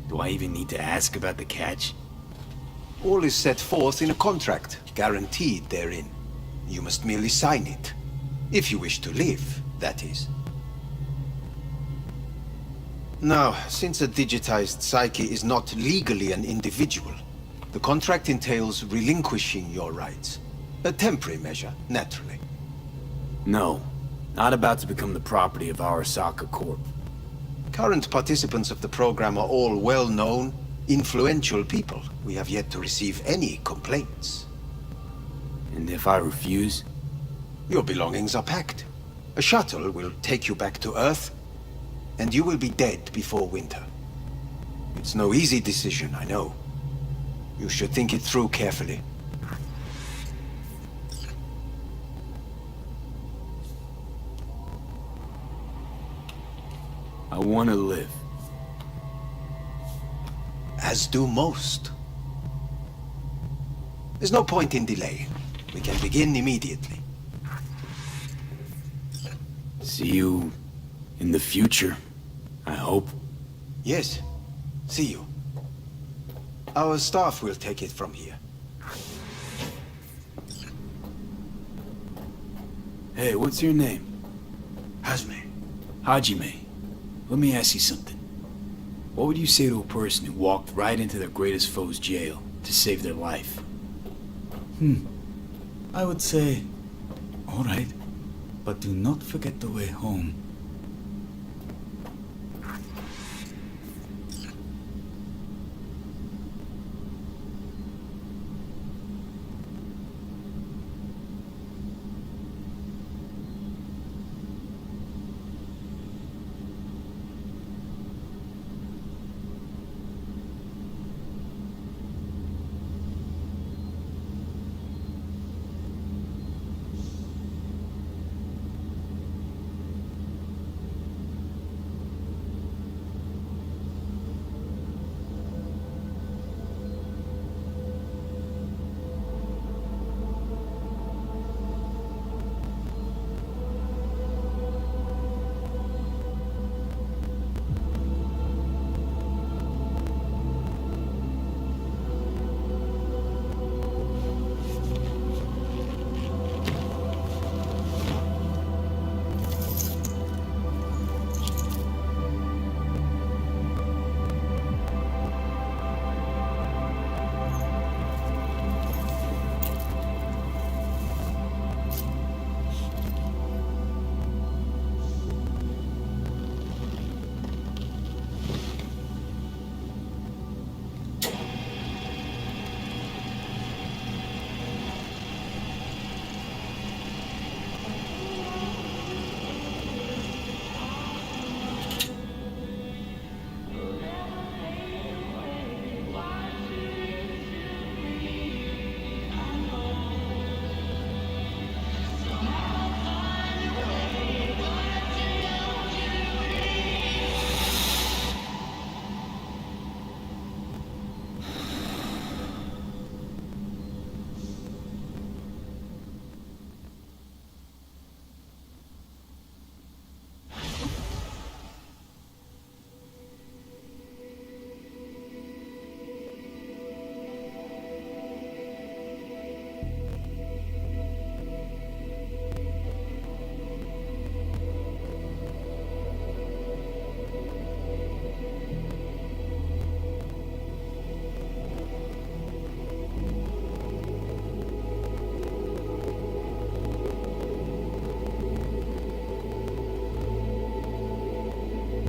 Do I even need to ask about the catch? All is set forth in a contract, guaranteed therein. You must merely sign it. If you wish to live, that is. Now, since a digitized psyche is not legally an individual, the contract entails relinquishing your rights. A temporary measure, naturally. No. Not about to become the property of Arasaka Corp. Current participants of the program are all well-known, influential people. We have yet to receive any complaints. And if I refuse? Your belongings are packed. A shuttle will take you back to Earth, and you will be dead before winter. It's no easy decision, I know. You should think it through carefully. I want to live. As do most. There's no point in delaying. We can begin immediately. See you in the future, I hope. Yes. See you. Our staff will take it from here. Hey, what's your name? Hajime. Hajime. Let me ask you something. What would you say to a person who walked right into their greatest foe's jail to save their life? I would say, all right, but do not forget the way home.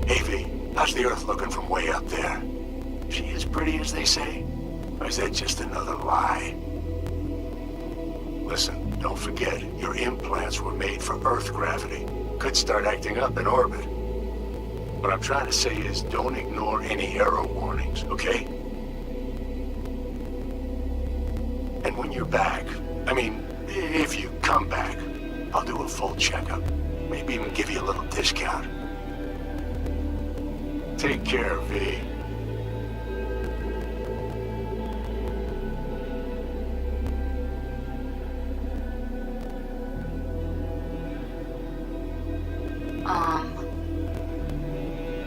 Hey, V, how's the Earth looking from way up there? She as pretty as they say? Or is that just another lie? Listen, don't forget, your implants were made for Earth gravity. Could start acting up in orbit. What I'm trying to say is don't ignore any error warnings, okay? And when you're back, I mean, if you come back, I'll do a full checkup. Maybe even give you a little discount. Take care, V.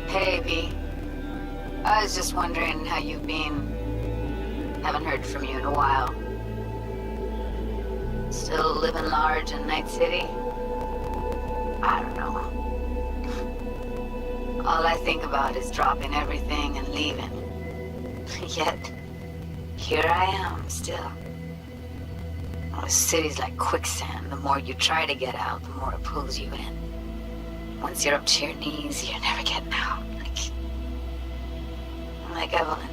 Hey, V. I was just wondering how you've been. Haven't heard from you in a while. Still living large in Night City? I don't know. All I think about is dropping everything and leaving. Yet, here I am, still. Oh, the city's like quicksand. The more you try to get out, the more it pulls you in. Once you're up to your knees, you're never getting out. Like Evelyn.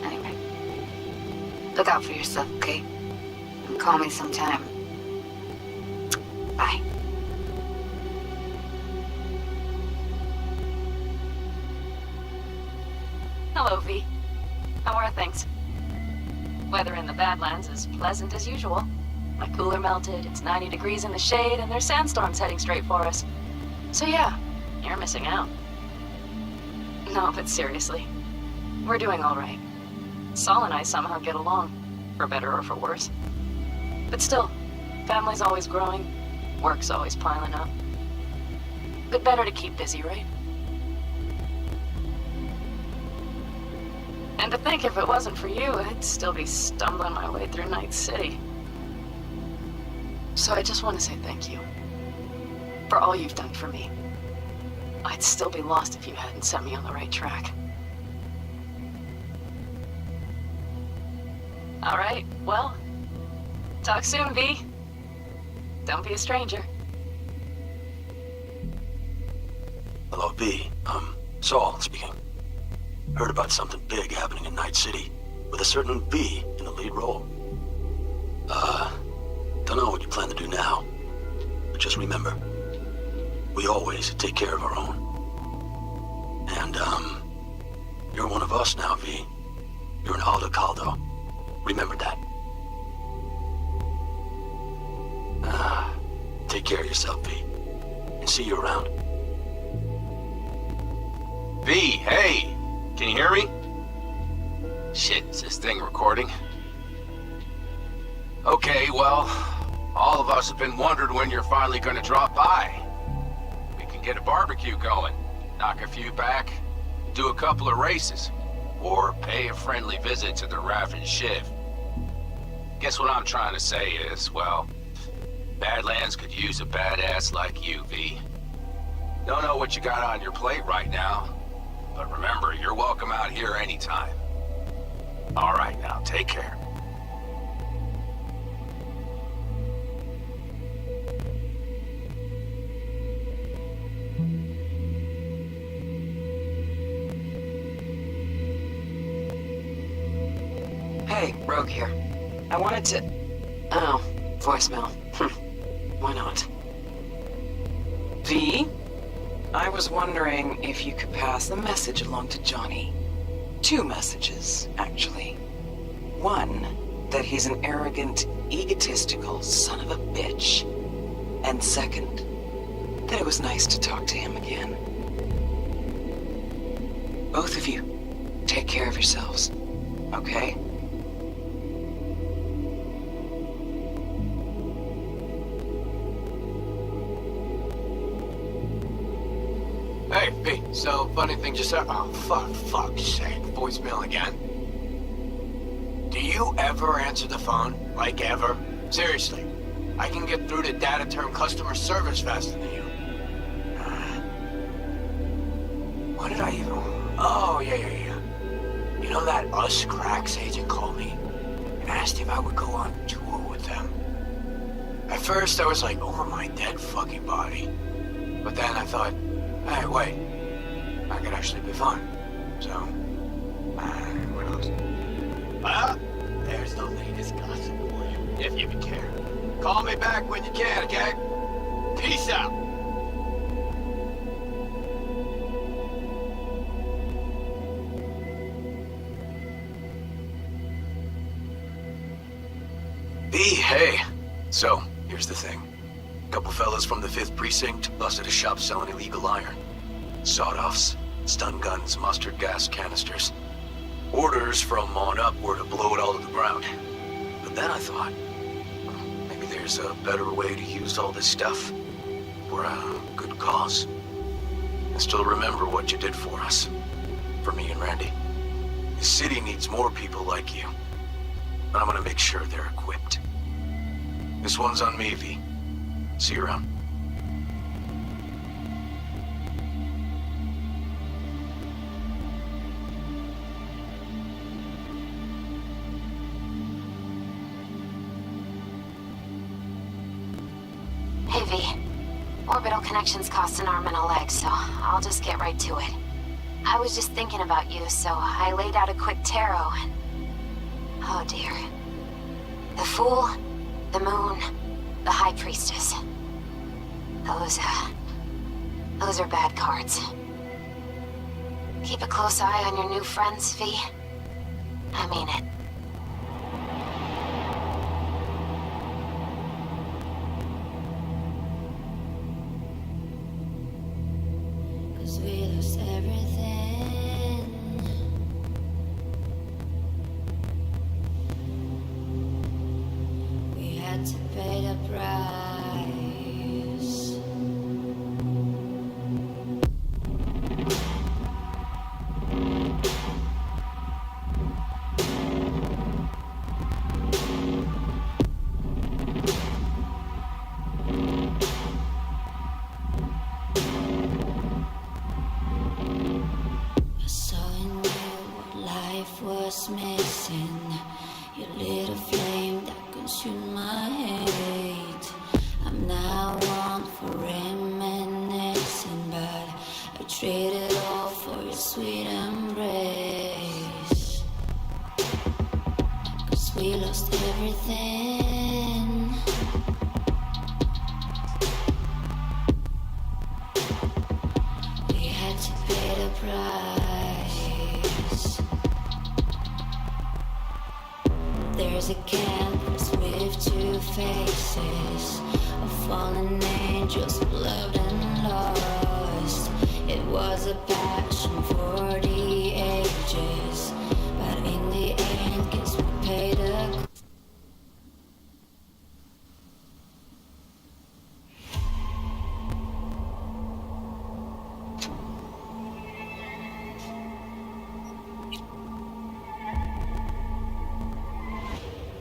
Anyway, look out for yourself, okay? And call me sometime. Bye. Hello, V. How are things? Weather in the Badlands is pleasant as usual. My cooler melted, it's 90 degrees in the shade, and there's sandstorms heading straight for us. So yeah, you're missing out. No, but seriously, we're doing all right. Saul and I somehow get along, for better or for worse. But still, family's always growing, work's always piling up. But better to keep busy, right? And to think if it wasn't for you, I'd still be stumbling my way through Night City. So I just want to say thank you. For all you've done for me. I'd still be lost if you hadn't set me on the right track. All right, well, talk soon, V. Don't be a stranger. Hello, V. Saul speaking. Heard about something big happening in Night City, with a certain V in the lead role. Don't know what you plan to do now, but just remember, we always take care of our own. And, you're one of us now, V. You're an Aldo Caldo. Remember that. Take care of yourself, V. And see you around. V, hey! Can you hear me? Shit, is this thing recording? Okay, well, all of us have been wondering when you're finally gonna drop by. We can get a barbecue going, knock a few back, do a couple of races, or pay a friendly visit to the Raff and Shiv. Guess what I'm trying to say is, well, Badlands could use a badass like you, V. Don't know what you got on your plate right now, but remember, you're welcome out here anytime. All right, now, take care. Hey, Rogue here. I wanted to... Oh, voicemail. Why not? V? I was wondering if you could pass the message along to Johnny. 2 messages, actually. One, that he's an arrogant, egotistical son of a bitch. And second, that it was nice to talk to him again. Both of you, take care of yourselves, okay? Hey, V, so funny thing just said. Oh, fuck's sake, voicemail again. Do you ever answer the phone? Like ever? Seriously, I can get through to data term customer service faster than you. What did I even... Oh, yeah. You know that Us Cracks agent called me and asked if I would go on tour with them? At first, I was like, over my dead fucking body. But then I thought, hey, wait. I could actually be fine. So, what else? Well, there's the latest gossip for you, if you even care. Call me back when you can, okay? Peace out. B, hey. So, here's the thing. A couple fellas from the 5th Precinct busted a shop selling illegal iron. Sawed-offs, stun guns, mustard gas canisters. Orders from on up were to blow it all to the ground. But then I thought, maybe there's a better way to use all this stuff for a good cause. I still remember what you did for us. For me and Randy. The city needs more people like you. And I'm gonna make sure they're equipped. This one's on me, V. See you around. Hey, V. Orbital connections cost an arm and a leg, so I'll just get right to it. I was just thinking about you, so I laid out a quick tarot and... Oh dear. The Fool, the Moon, the High Priestess. Those are bad cards. Keep a close eye on your new friends, V. I mean it. Cause we lost everything. We had to pay the price. I saw in you what life was missing. You lit a flame that consumed my hate. I'm now one for reminiscing, but I traded all for your sweet embrace. Cause we lost everything. We had to pay the price. There's a canvas with 2 faces of fallen angels, loved and lost. It was a passion for the ages, but in the end, guess we paid a...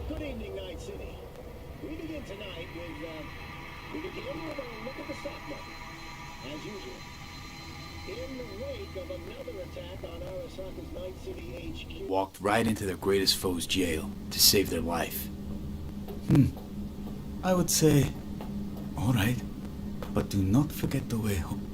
Good evening, Night City. We begin tonight with, we begin with a look at the stock market, as usual. In the wake of another attack on Arasaka's Night City HQ... Walked right into their greatest foe's jail to save their life. I would say, alright, but do not forget the way home.